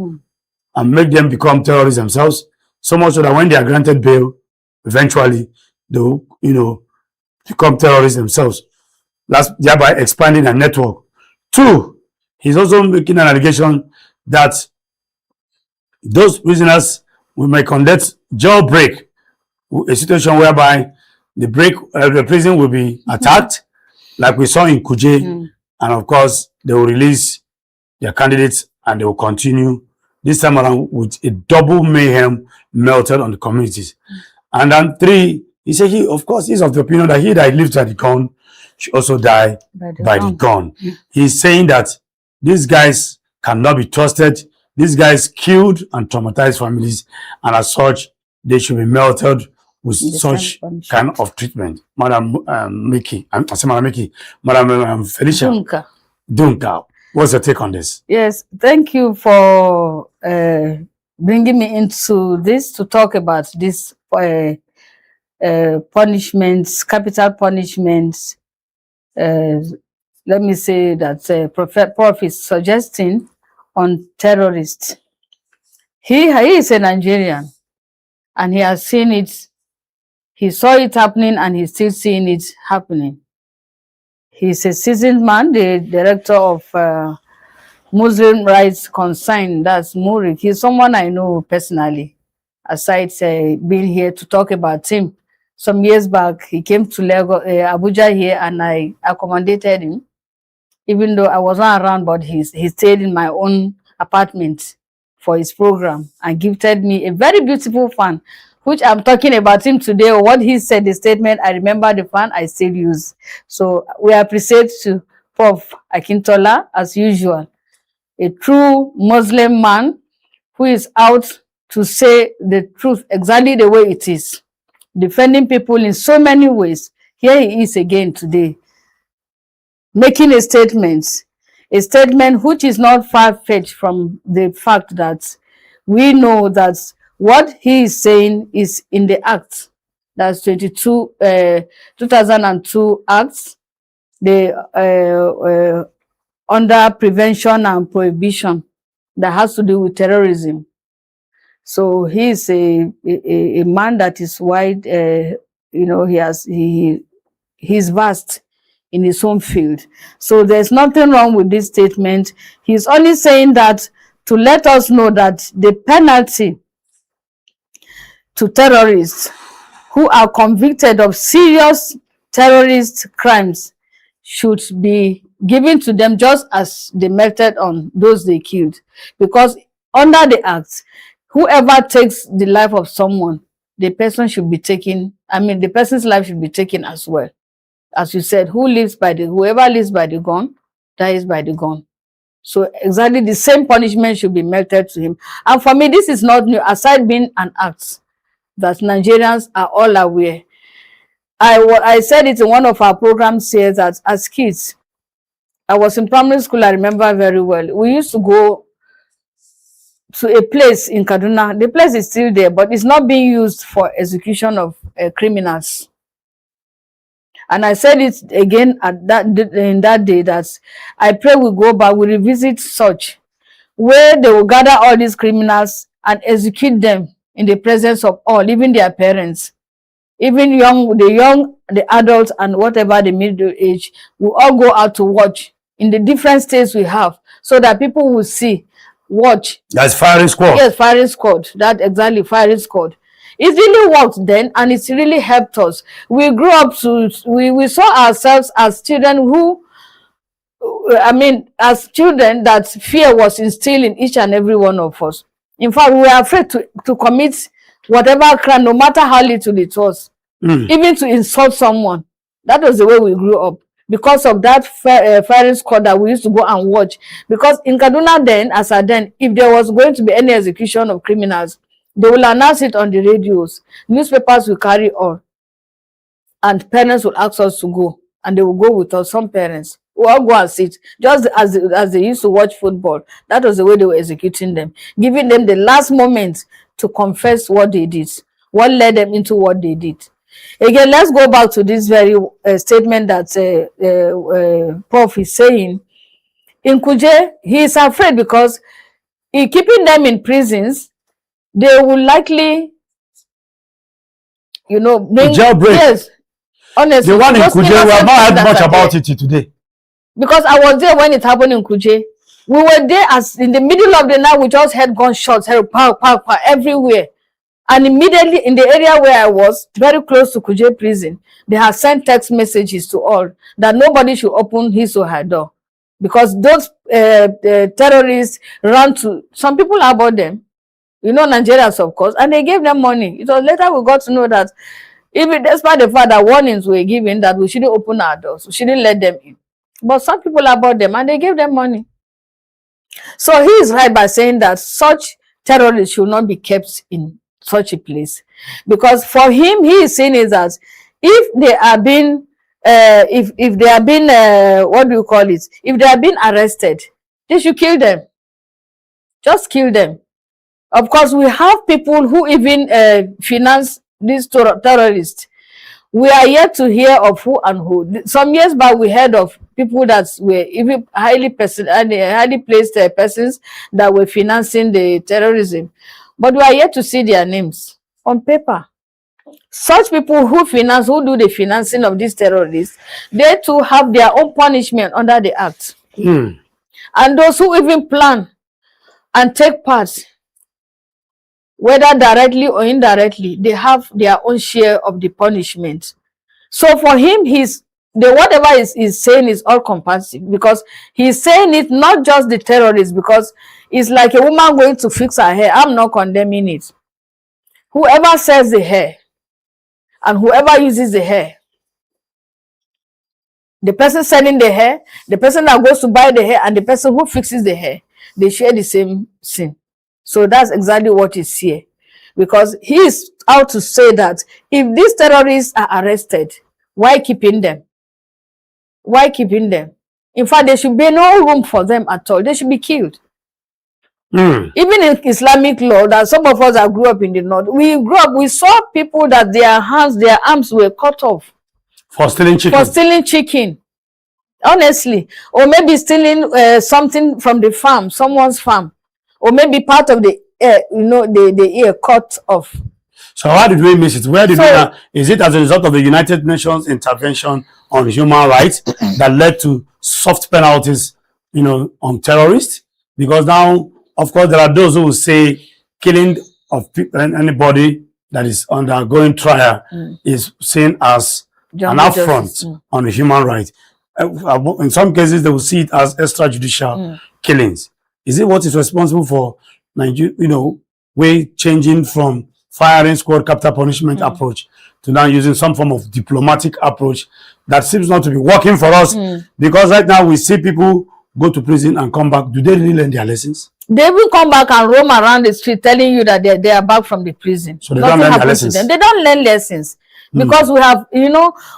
A: and make them become terrorists themselves, so much so that when they are granted bail, eventually they will, become terrorists themselves. That's thereby expanding their network. Two, he's also making an allegation that those prisoners may conduct jailbreak, a situation whereby the prison will be attacked, like we saw in Kuje, and of course they will release their candidates and they will continue this time around with a double mayhem melted on the communities. And then three, he said of course he's of the opinion that he that lives by the gun should also die by the gun. He's saying that these guys cannot be trusted. These guys killed and traumatized families, and as such, they should be melted with such kind of treatment. Madam Mickey, Madam Felicia Dunka, what's your take on this?
B: Yes, thank you for bringing me into this to talk about this punishments, capital punishments. Let me say that Prof is suggesting on terrorists. He is a Nigerian and he has seen it. He saw it happening and he's still seeing it happening. He's a seasoned man, the director of Muslim Rights Concern, that's Murik. He's someone I know personally, aside being here to talk about him. Some years back, he came to Abuja here and I accommodated him. Even though I wasn't around, but he stayed in my own apartment for his program and gifted me a very beautiful fan, which I'm talking about him today. Or what he said, the statement, I remember the fan, I still use. So we appreciate to Prof Akintola, as usual, a true Muslim man who is out to say the truth exactly the way it is, defending people in so many ways. Here he is again today, making a statement which is not far-fetched from the fact that we know that what he is saying is in the Act, that's 2002 Acts, the under prevention and prohibition that has to do with terrorism. So he is a man that is wide, he's vast in his own field. So there's nothing wrong with this statement. He's only saying that to let us know that the penalty to terrorists who are convicted of serious terrorist crimes should be given to them just as they melted on those they killed. Because under the Act, whoever takes the life of someone, the person should be taken, the person's life should be taken as well. As you said, whoever lives by the gun, dies by the gun. So exactly the same punishment should be meted to him. And for me, this is not new, aside being an act that Nigerians are all aware. I said it in one of our programs here that as kids, I was in primary school, I remember very well. We used to go to a place in Kaduna. The place is still there, but it's not being used for execution of criminals. And I said it again in that day that I pray we go back, we revisit such, where they will gather all these criminals and execute them in the presence of all, even their parents, even the adults and whatever the middle age, we all go out to watch in the different states we have, so that people will see, watch. That's
A: firing squad.
B: Yes, firing squad. That exactly, firing squad. It really worked then, and it's really helped us. We grew up we saw ourselves as children who, as children, that fear was instilled in each and every one of us. In fact, we were afraid to commit whatever crime, no matter how little it was, even to insult someone. That was the way we grew up, because of that firing squad that we used to go and watch. Because in Kaduna then, if there was going to be any execution of criminals, they will announce it on the radios. Newspapers will carry on. And parents will ask us to go and they will go with us. Some parents will all go and sit, just as they used to watch football. That was the way they were executing them, giving them the last moment to confess what they did, what led them into what they did. Again, let's go back to this very statement that Prof is saying. In Kuje, he is afraid because in keeping them in prisons, they will likely, bring
A: jailbreak.
B: Yes, honestly.
A: The one in Kuje, we have not heard much about it today.
B: Because I was there when it happened in Kuje. We were there as in the middle of the night, we just heard gunshots, heard pow, pow, pow, everywhere. And immediately in the area where I was, very close to Kuje prison, they have sent text messages to all that nobody should open his or her door. Because those terrorists ran to, some people about them, Nigerians of course, and they gave them money. It was later we got to know that even despite the fact that warnings were given that we shouldn't open our doors, we shouldn't let them in. But some people about them and they gave them money. So he is right by saying that such terrorists should not be kept in such a place. Because for him, he is saying is that if they are being if they are being what do you call it? If they are being arrested, they should kill them. Just kill them. Of course, we have people who even finance these terrorists. We are yet to hear of who and who. Some years back, we heard of people that were even highly placed persons that were financing the terrorism. But we are yet to see their names on paper. Such people who do the financing of these terrorists, they too have their own punishment under the act. And those who even plan and take part, whether directly or indirectly, they have their own share of the punishment. So for him, whatever he's saying is all compulsive, because he's saying it not just the terrorists, because it's like a woman going to fix her hair. I'm not condemning it. Whoever sells the hair and whoever uses the hair, the person selling the hair, the person that goes to buy the hair, and the person who fixes the hair, they share the same sin. So that's exactly what is here. Because he is out to say that if these terrorists are arrested, why keeping them? Why keeping them? In fact, there should be no room for them at all. They should be killed. Even in Islamic law, that some of us that grew up in the north, we saw people that their arms were cut off.
A: For stealing chicken.
B: For stealing chicken. Honestly. Or maybe stealing something from the farm, someone's farm. Or maybe part of the ear, the ear cut off.
A: So how did we miss it? Where did we? Is it as a result of the United Nations intervention on human rights that led to soft penalties, on terrorists? Because now, of course, there are those who will say killing of anybody that is undergoing trial is seen as an affront on human rights. In some cases, they will see it as extrajudicial killings. Is it what is responsible for Nigeria, way changing from firing squad capital punishment approach to now using some form of diplomatic approach that seems not to be working for us? Because right now we see people go to prison and come back. Do they really learn their lessons?
B: They will come back and roam around the street telling you that they are back from the prison.
A: So they don't learn their lessons.
B: They don't learn lessons. Because we have,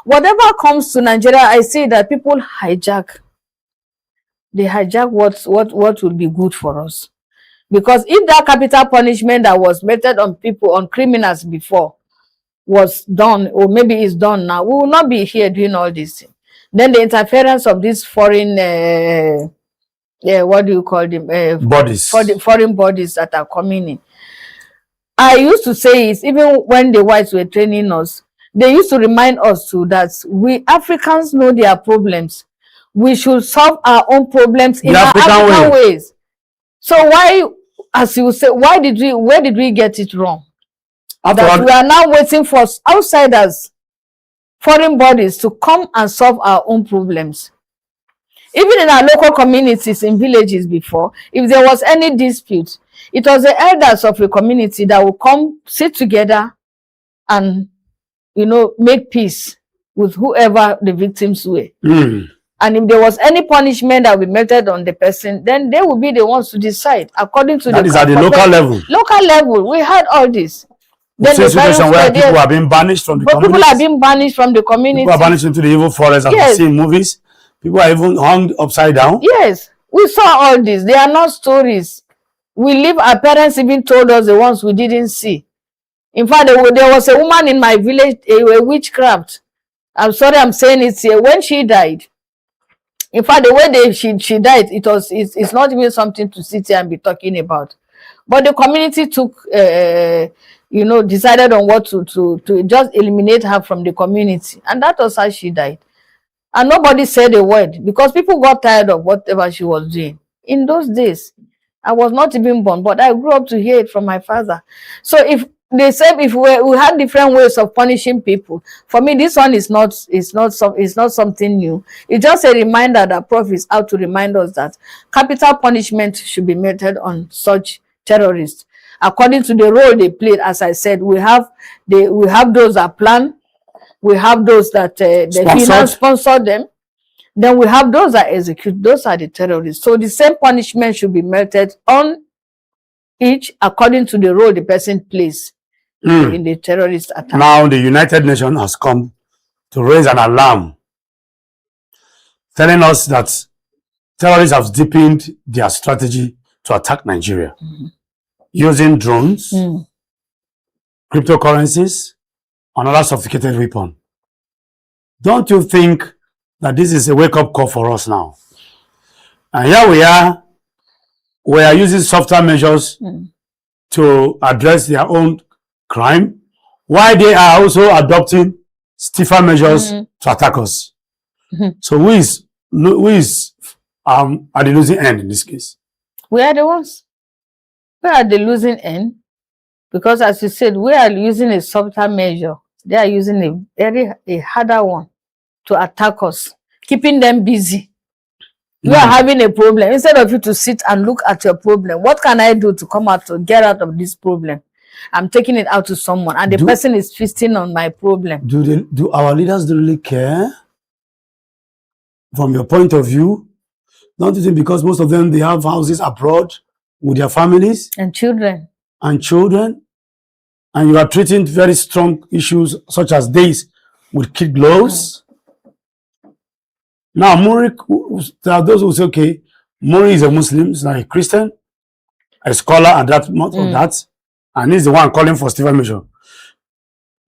B: whatever comes to Nigeria, I see that people hijack. They hijack what will be good for us. Because if that capital punishment that was meted on people, on criminals before, was done, or maybe is done now, we will not be here doing all this. Then the interference of these foreign, what do you call them?
A: Bodies.
B: Foreign bodies that are coming in. I used to say it, even when the whites were training us, they used to remind us too that we Africans know their problems. We should solve our own problems in our African ways. So why, as you say, where did we get it wrong? That we are now waiting for outsiders, foreign bodies, to come and solve our own problems. Even in our local communities, in villages before, if there was any dispute, it was the elders of the community that would come, sit together and, make peace with whoever the victims were. And if there was any punishment that we meted on the person, then they will be the ones to decide according to
A: that is at the local level.
B: Local level. We had all this. Then
A: the
B: the parents
A: situation where
B: were
A: people
B: there.
A: are being banished from the
B: But
A: community.
B: people are being banished from the community.
A: People are banished into the evil forest, as we
B: Yes.
A: see in movies. People are even hung upside down.
B: Yes, we saw all this. They are not stories. We live, our parents even told us the ones we didn't see. In fact, there was a woman in my village, a witchcraft. I'm sorry I'm saying it here. When she died, in fact, the way she died, it's not even something to sit here and be talking about. But the community took, decided on what to just eliminate her from the community. And that was how she died. And nobody said a word because people got tired of whatever she was doing. In those days, I was not even born, but I grew up to hear it from my father. So if they said if we had different ways of punishing people, for me this one is not something new. It's just a reminder that Prof is out to remind us that capital punishment should be meted on such terrorists according to the role they played. As I said, we have those that plan. We have those that the finance sponsor them. Then we have those that execute. Those are the terrorists. So the same punishment should be meted on each according to the role the person plays in the terrorist attack.
A: Now the United Nations has come to raise an alarm, telling us that terrorists have deepened their strategy to attack Nigeria using drones, cryptocurrencies, and other sophisticated weapons. Don't you think that this is a wake-up call for us now? And here we are using softer measures to address their own crime, while they are also adopting stiffer measures to attack us. So who is at the losing end in this case?
B: We are the ones. We are the losing end because, as you said, we are using a softer measure. They are using a harder one to attack us, keeping them busy. You are having a problem. Instead of you to sit and look at your problem, what can I do to get out of this problem? I'm taking it out to someone, and the person is feasting on my problem.
A: Do our leaders really care? From your point of view, don't you think because most of them, they have houses abroad with their families
B: and children,
A: and you are treating very strong issues such as this with kid gloves? Now, there are those who say, okay, Muri is a Muslim, he's not a Christian, a scholar, and that, and he's the one calling for stiffer measure.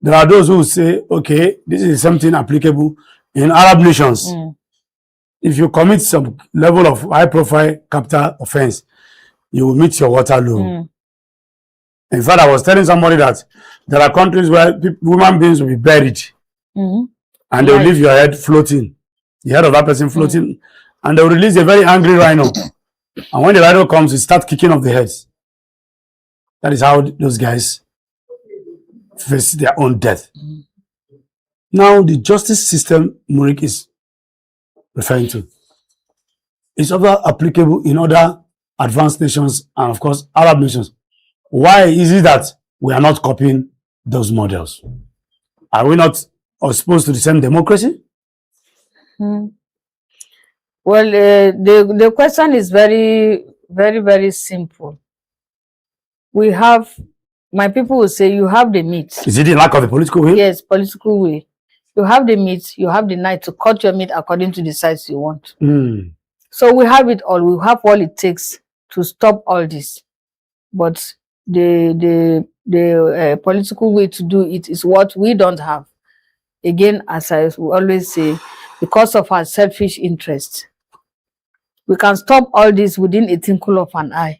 A: There are those who say, okay, this is something applicable in Arab nations. If you commit some level of high-profile capital offense, you will meet your Waterloo. In fact, I was telling somebody that there are countries where human beings will be buried, and they will leave your head floating. The head of that person floating, and they will release a very angry rhino. And when the rhino comes, it starts kicking off the heads. That is how those guys face their own death. Now, the justice system Murik is referring to is also applicable in other advanced nations and, of course, Arab nations. Why is it that we are not copying those models? Are we not exposed to the same democracy?
B: Well, the question is very, very, very simple. We have, my people will say, you have the meat.
A: Is it the lack of the political will?
B: Yes, political will. You have the meat, you have the knife to cut your meat according to the size you want. So we have it all. We have all it takes to stop all this. But the political way to do it is what we don't have. Again, as I always say, because of our selfish interests. We can stop all this within a twinkle of an eye.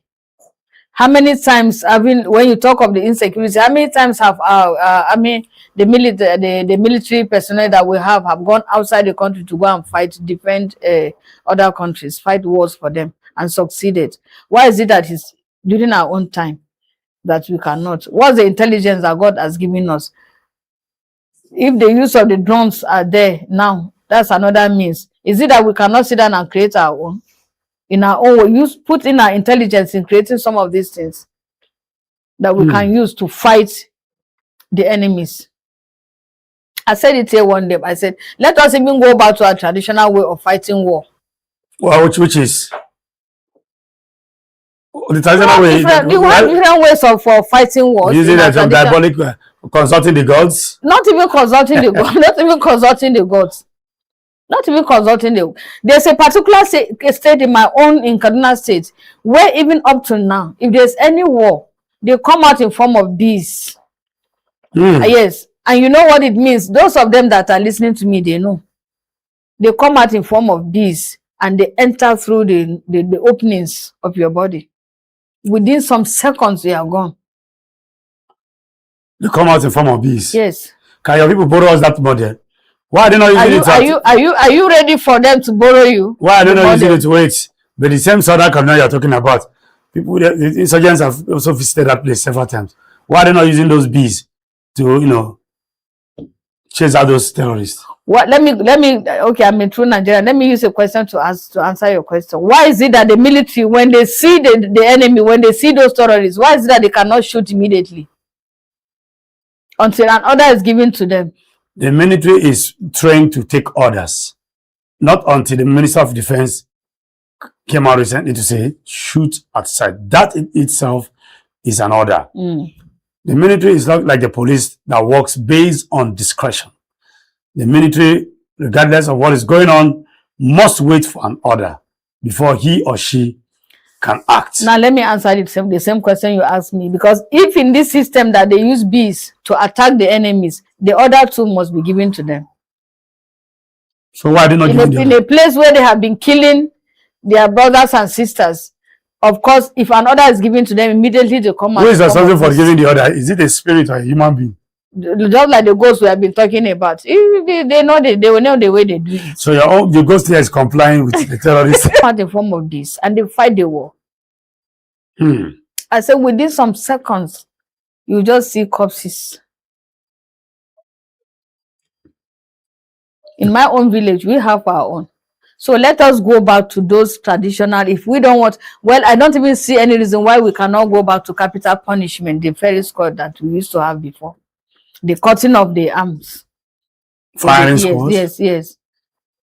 B: How many times, when you talk of the insecurity, how many times have the military personnel that we have gone outside the country to go and fight, defend other countries, fight wars for them, and succeeded? Why is it that it's during our own time that we cannot? What's the intelligence that God has given us? If the use of the drones are there now, that's another means. Is it that we cannot sit down and create our own? In our own way, put in our intelligence in creating some of these things that we can use to fight the enemies. I said it here one day. I said, let us even go back to our traditional way of fighting war.
A: Well, which is? The traditional way.
B: We have different ways of for fighting wars.
A: Using that some diabolic, consulting the gods.
B: Not even consulting the gods. Not even consulting the gods. Not even consulting the. There's a particular state in my own in Kaduna State where even up to now, if there's any war, they come out in form of bees. Yes, and you know what it means. Those of them that are listening to me, they know. They come out in form of bees and they enter through the openings of your body. Within some seconds, they are gone.
A: They come out in form of bees.
B: Yes.
A: Can your people borrow us that model? Why are they not using it?
B: Are you ready for them to borrow you?
A: Why are they not using it to wait? But the same southern Kaduna you're talking about, people, the insurgents have also visited that place several times. Why are they not using those bees to, chase out those terrorists?
B: What? Let me. Okay, I'm in true Nigerian. Let me use a question to answer your question. Why is it that the military, when they see the enemy, when they see those terrorists, why is it that they cannot shoot immediately until an order is given to them?
A: The military is trained to take orders, not until the Minister of Defense came out recently to say shoot at sight. That in itself is an order. The military is not like the police that works based on discretion. The military, regardless of what is going on, must wait for an order before he or she can act.
B: Now, let me answer the same question you asked me. Because if in this system that they use bees to attack the enemies, the order too must be given to them.
A: So why are they not giving them?
B: In a place where they have been killing their brothers and sisters, of course, if an order is given to them, immediately they come out.
A: Who is responsible for giving the order? Is it a spirit or a human being?
B: Just like the ghosts we have been talking about. They know they will know the way they do it.
A: So your ghost here is complying with the terrorists.
B: Not the form of this, and they fight the war.
A: Hmm.
B: I said within some seconds, you just see corpses. In my own village, we have our own. So let us go back to those traditional. If we don't want, well, I don't even see any reason why we cannot go back to capital punishment, the very squad that we used to have before. The cutting of the arms.
A: Firing squad?
B: Yes.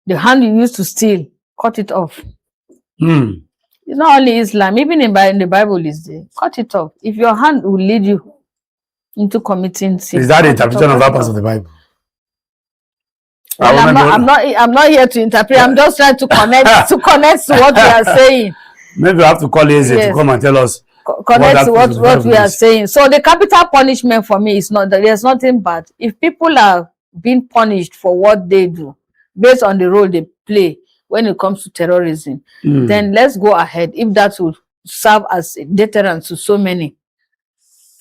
B: The hand you used to steal, cut it off.
A: Hmm.
B: It's not only Islam, even in the Bible is there. Cut it off. If your hand will lead you into committing sin.
A: Is that the interpretation of that part of the Bible?
B: Well, I'm not here to interpret. I'm just trying to connect to what we are saying.
A: Maybe we have to call Eze to come and tell us.
B: Connect to what we are saying. So the capital punishment for me is not that there's nothing bad. If people are being punished for what they do, based on the role they play when it comes to terrorism, then let's go ahead. If that would serve as a deterrent to so many.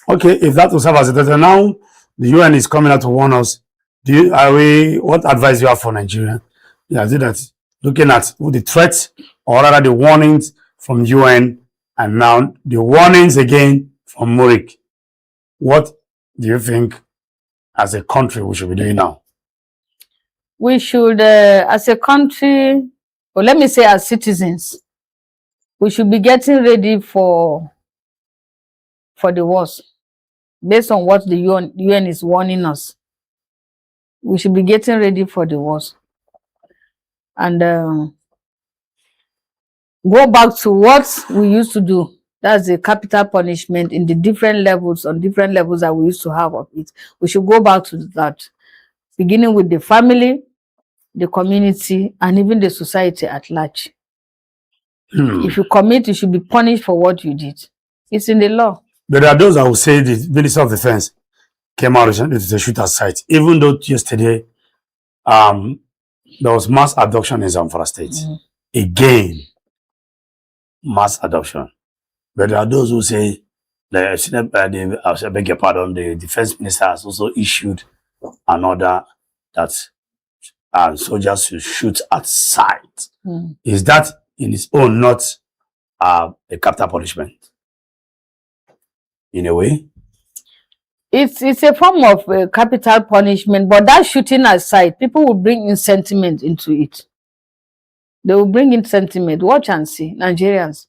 B: Okay,
A: if that will serve as a deterrent, now the UN is coming out to warn us. What advice do you have for Nigeria? Yeah, is it that looking at the threats or rather the warnings from UN and now the warnings again from Murik? What do you think as a country we should be doing now?
B: We should, as a country, or let me say as citizens, we should be getting ready for the worst. Based on what the UN is warning us, we should be getting ready for the worst. And go back to what we used to do. That's the capital punishment in the different levels, on different levels that we used to have of it. We should go back to that, beginning with the family, the community, and even the society at large. If you commit, you should be punished for what you did. It's in the law. But
A: there are those that will say the Minister of Defense came out recently to shoot at sight, even though yesterday there was mass adoption in Zamfara State. Again, mass adoption. But there are those who say I beg your pardon, the defense minister has also issued an order that soldiers should shoot at sight. Is that in its own not a capital punishment? In a way?
B: It's a form of capital punishment, but that shooting at sight, people will bring in sentiment into it. They will bring in sentiment. Watch and see, Nigerians.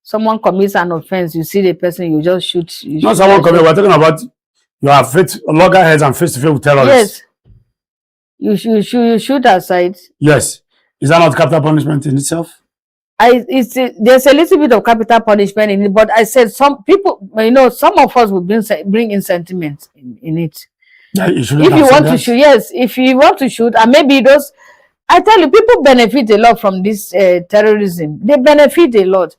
B: Someone commits an offense, you see the person, you just shoot.
A: Not someone commits. We're talking about you have loggerheads and face to face with terrorists.
B: Yes. You shoot at sight.
A: Yes. Is that not capital punishment in itself?
B: there's a little bit of capital punishment in it, but I said some people, some of us will bring in sentiment in it.
A: Yeah, if
B: you want to shoot, yes, if you want to shoot, and maybe those, I tell you, people benefit a lot from this terrorism. They benefit a lot.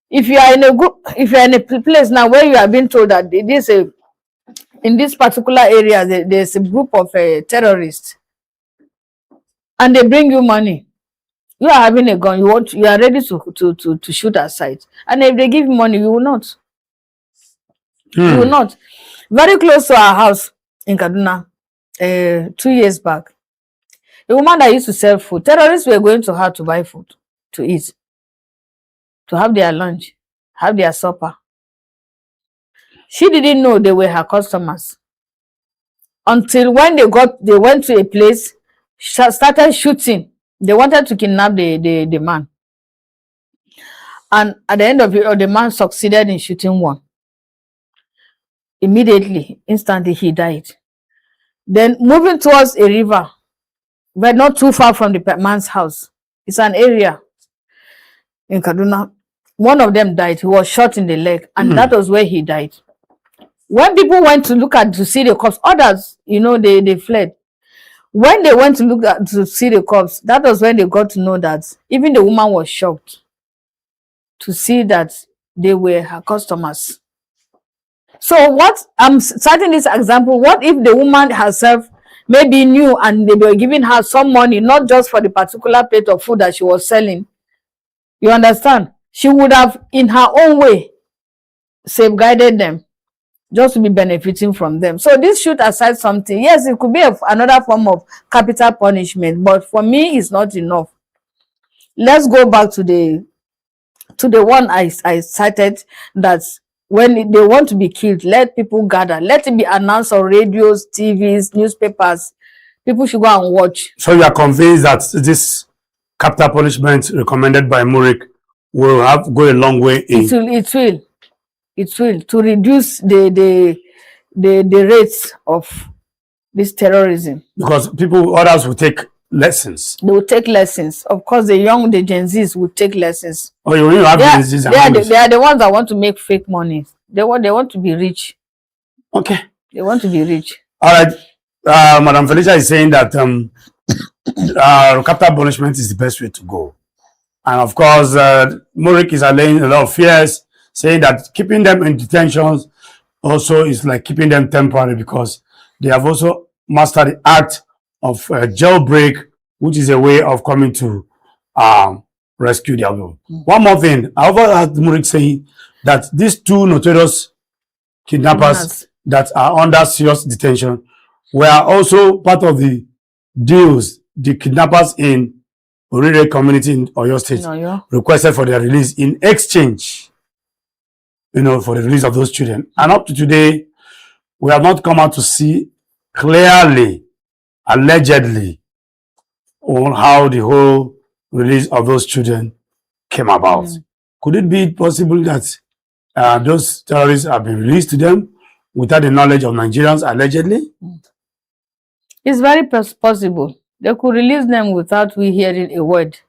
B: If you are in a group, if you are in a place now where you are being told that in this particular area there's a group of terrorists, and they bring you money, you are having a gun, you are ready to shoot aside, and if they give you money, you will not. You will not. Very close to our house in Kaduna, 2 years back, a woman that used to sell food, terrorists were going to her to buy food to eat, to have their lunch, have their supper. She didn't know they were her customers until when they went to a place, started shooting. They wanted to kidnap the man, and at the end of it, the man succeeded in shooting one. Immediately, instantly, he died. Then moving towards a river, but not too far from the man's house. It's an area in Kaduna. One of them died. He was shot in the leg, and that was where he died. When people went to see the corpse, others, they fled. When they went to see the corpse, that was when they got to know that even the woman was shocked to see that they were her customers. So what I'm citing this example, what if the woman herself maybe knew and they were giving her some money, not just for the particular plate of food that she was selling? You understand? She would have, in her own way, safeguarded them, just to be benefiting from them. So this should aside something. Yes, it could be another form of capital punishment, but for me, it's not enough. Let's go back to the one I cited, that when they want to be killed, let people gather. Let it be announced on radios, TVs, newspapers. People should go and watch.
A: So you are convinced that this capital punishment recommended by Murik will go a long way in...
B: It will to reduce the rates of this terrorism, because
A: others will take lessons.
B: They will take lessons. Of course, the Gen Zs will take lessons.
A: Oh, you will have Gen Zs.
B: They are the ones that want to make fake money. They want to be rich.
A: Okay.
B: They want to be rich.
A: All right. Madam Felicia is saying that capital punishment is the best way to go. And of course, Murik is allaying a lot of fears, saying that keeping them in detentions also is like keeping them temporary, because they have also mastered the art of jailbreak, which is a way of coming to rescue their own. One more thing, I overheard Murik saying that these two notorious kidnappers that are under serious detention were also part of the deals the kidnappers in Orire community in Oyo State requested for their release in exchange, for the release of those children. And up to today, we have not come out to see clearly, allegedly, on how the whole release of those children came about. Could it be possible that those terrorists have been released to them without the knowledge of Nigerians, allegedly?
B: It's very possible. They could release them without we hearing a word.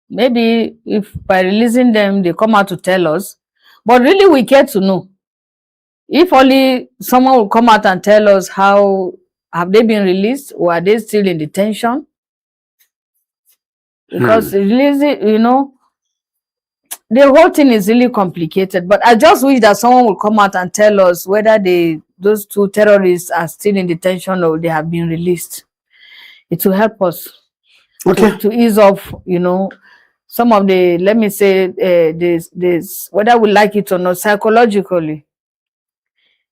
B: Maybe if by releasing them, they come out to tell us. But really, we care to know. If only someone will come out and tell us how have they been released, or are they still in detention? Because releasing, the whole thing is really complicated. But I just wish that someone will come out and tell us whether those two terrorists are still in detention or they have been released. It will help us to ease off, some of the, let me say, this, whether we like it or not, psychologically,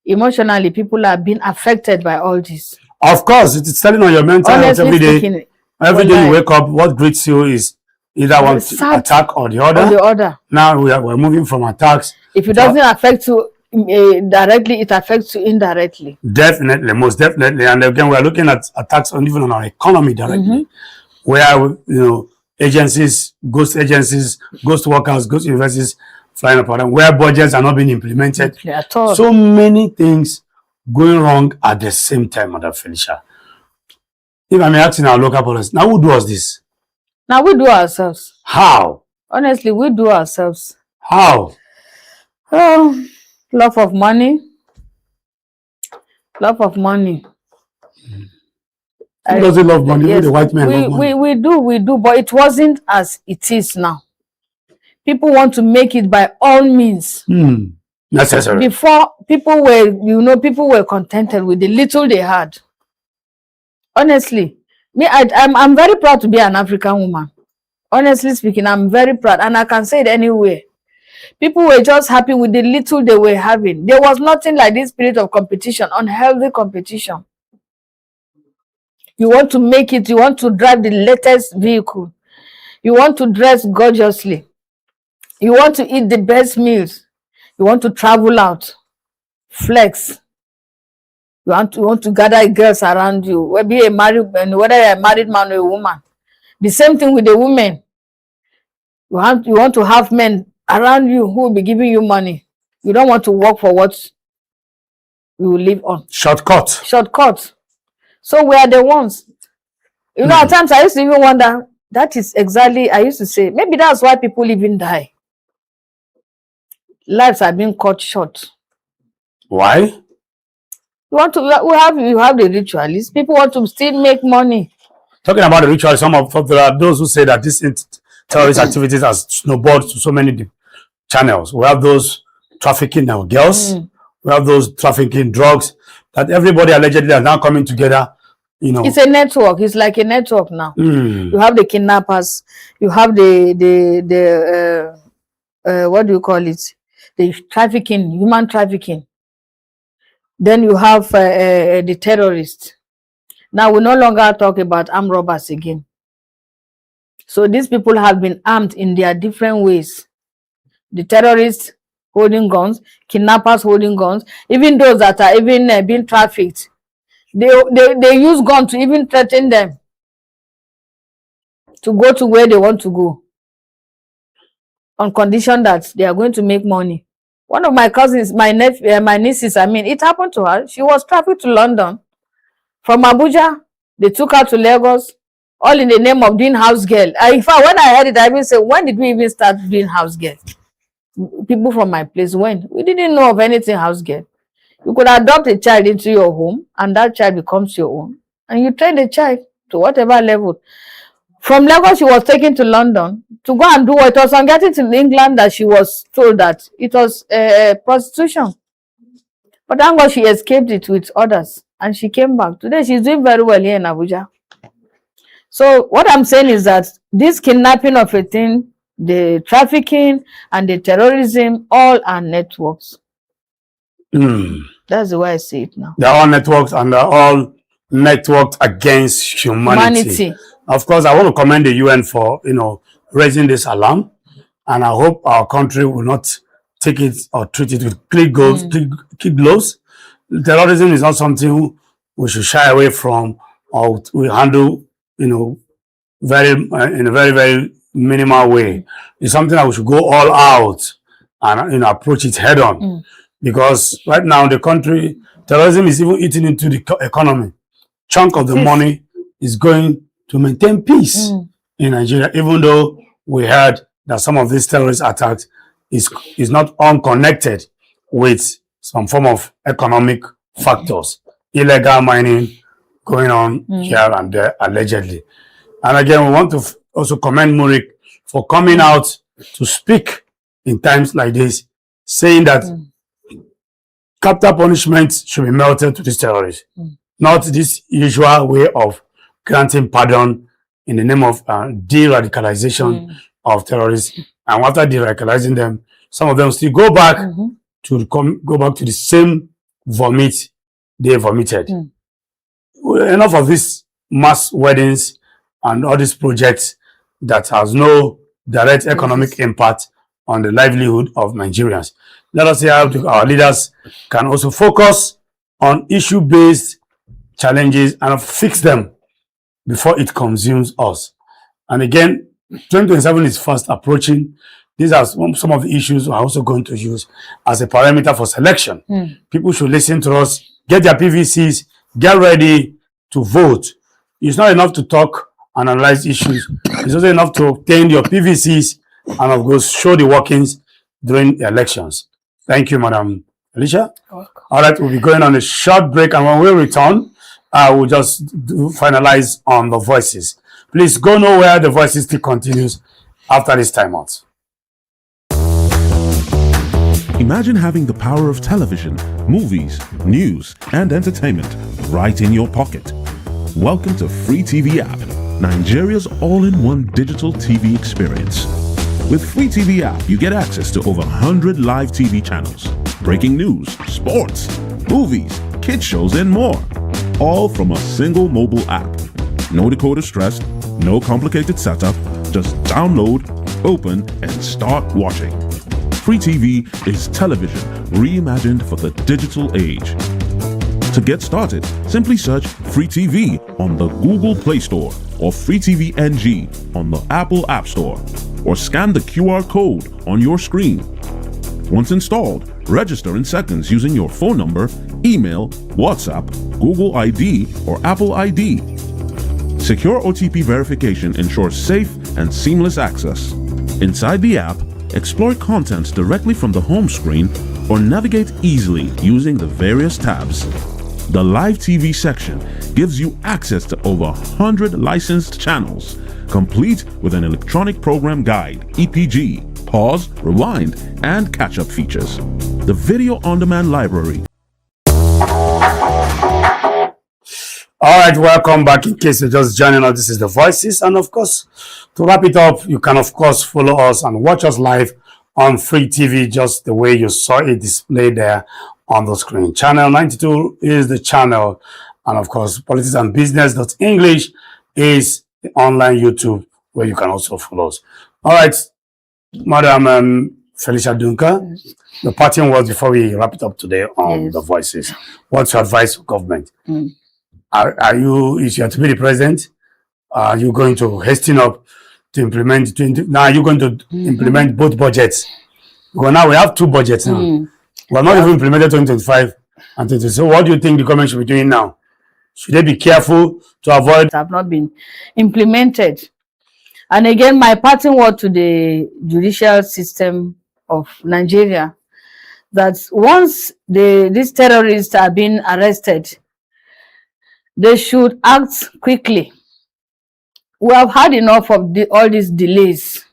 B: emotionally, people are being affected by all this.
A: Of course, it is telling on your mental health every day. Every day you wake up, what greets you is either one attack or the other. Now we're moving from attacks.
B: If it doesn't affect you directly, it affects you indirectly.
A: Definitely, most definitely. And again, we're looking at attacks even on our economy directly, where agencies, ghost workers, ghost universities flying up around, where budgets are not being implemented.
B: At all.
A: So many things going wrong at the same time, Madam Felicia. If I may ask in our local policy, now who does this?
B: Now we do ourselves.
A: How?
B: Honestly, we do ourselves.
A: How?
B: Oh, love of money. Love of money.
A: Who doesn't love money?
B: Yes,
A: The white men love money.
B: we do, but it wasn't as it is now. People want to make it by all means.
A: Necessary.
B: Before, people were contented with the little they had. Honestly, me, I'm very proud to be an African woman. Honestly speaking, I'm very proud, and I can say it anywhere. People were just happy with the little they were having. There was nothing like this spirit of competition, unhealthy competition. You want to make it, you want to drive the latest vehicle. You want to dress gorgeously. You want to eat the best meals. You want to travel out, flex. You want to gather girls around you, whether you're a married man or a woman. The same thing with the women. You want to have men around you who will be giving you money. You don't want to work for what you will live on.
A: Shortcut.
B: Shortcut. So we are the ones. You know, at times I used to even wonder, that is exactly, I used to say, maybe that's why people even die. Lives are being cut short.
A: Why?
B: You have the ritualists. People want to still make money.
A: Talking about the ritual, there are those who say that this terrorist activities has snowballed to so many channels. We have those trafficking now girls. We have those trafficking drugs. That everybody allegedly are now coming together. You know,
B: it's a network. It's like a network now. You have the kidnappers. You have the what do you call it? The trafficking, human trafficking. Then you have the terrorists. Now we no longer talk about armed robbers again. So these people have been armed in their different ways. The terrorists holding guns, kidnappers holding guns, even those that are even being trafficked. They use guns to even threaten them to go to where they want to go, on condition that they are going to make money. One of my cousins, my nieces, it happened to her. She was trafficked to London. From Abuja, they took her to Lagos, all in the name of doing house girl. In fact, when I heard it, I even said, when did we even start doing house girl? People from my place, when? We didn't know of anything house girl. You could adopt a child into your home, and that child becomes your own. And you train the child to whatever level. From Lagos, she was taken to London to go and do what? It was on getting to England that she was told that it was prostitution. But thank God she escaped it with others. And she came back. Today, she's doing very well here in Abuja. So what I'm saying is that this kidnapping of a thing, the trafficking and the terrorism, all are networks. That's the way I see it now.
A: They're all networks, and they're all networked against humanity. Of course, I want to commend the UN for, raising this alarm, and I hope our country will not take it or treat it with kid gloves. Terrorism is not something we should shy away from, or we handle, in a very, very minimal way. It's something that we should go all out and approach it head on. Because right now in the country, terrorism is even eating into the economy. Chunk of the money is going to maintain peace in Nigeria, even though we heard that some of these terrorist attacks is not unconnected with some form of economic factors. Illegal mining going on here and there, allegedly. And again, we want to also commend Murik for coming out to speak in times like this, saying that capital punishment should be melted to these terrorists, not this usual way of granting pardon in the name of de-radicalization of terrorists. And after de-radicalizing them, some of them still go back to the same vomit they vomited. Enough of these mass weddings and all these projects that has no direct economic impact on the livelihood of Nigerians. Let us see how our leaders can also focus on issue-based challenges and fix them before it consumes us. And again, 2027 is fast approaching. These are some of the issues we're also going to use as a parameter for selection. People should listen to us, get their PVCs, get ready to vote. It's not enough to talk and analyze issues. It's also enough to obtain your PVCs and of course show the workings during the elections. Thank you, Madam Alicia. All right, we'll be going on a short break, and when we return, we'll just finalize on the voices. Please go nowhere. The voices still continues after this timeout.
C: Imagine having the power of television, movies, news, and entertainment right in your pocket. Welcome to Free TV App, Nigeria's all-in-one digital TV experience. With Free TV App, you get access to over 100 live TV channels, breaking news, sports, movies, kids shows, and more. All from a single mobile app. No decoder stress, no complicated setup, just download, open, and start watching. Free TV is television reimagined for the digital age. To get started, simply search Free TV on the Google Play Store or Free TV NG on the Apple App Store, or scan the QR code on your screen. Once installed, register in seconds using your phone number, email, WhatsApp, Google ID, or Apple ID. Secure OTP verification ensures safe and seamless access. Inside the app, explore content directly from the home screen or navigate easily using the various tabs. The Live TV section gives you access to over 100 licensed channels, complete with an electronic program guide, EPG, pause, rewind, and catch-up features. The video on-demand library.
A: All right, welcome back. In case you're just joining us, this is the voices, and of course, to wrap it up, you can of course follow us and watch us live on Free TV, just the way you saw it displayed there on the screen. Channel 92 is the channel, and of course, Politics&BusinessTV.English is the online YouTube where you can also follow us. All right, Madam Felicia Duncan, the parting words before we wrap it up today on the voices. What's your advice to government? Are you, if you are to be the president, are you going to hasten up to implement, now you're going to implement both budgets? Because now we have two budgets now. We have not even implemented 2025 and 2026. So what do you think the government should be doing now? Should they be careful to avoid?
B: Have not been implemented. And again, my parting word to the judicial system of Nigeria, that once these terrorists are being arrested, they should act quickly. We have had enough of all these delays.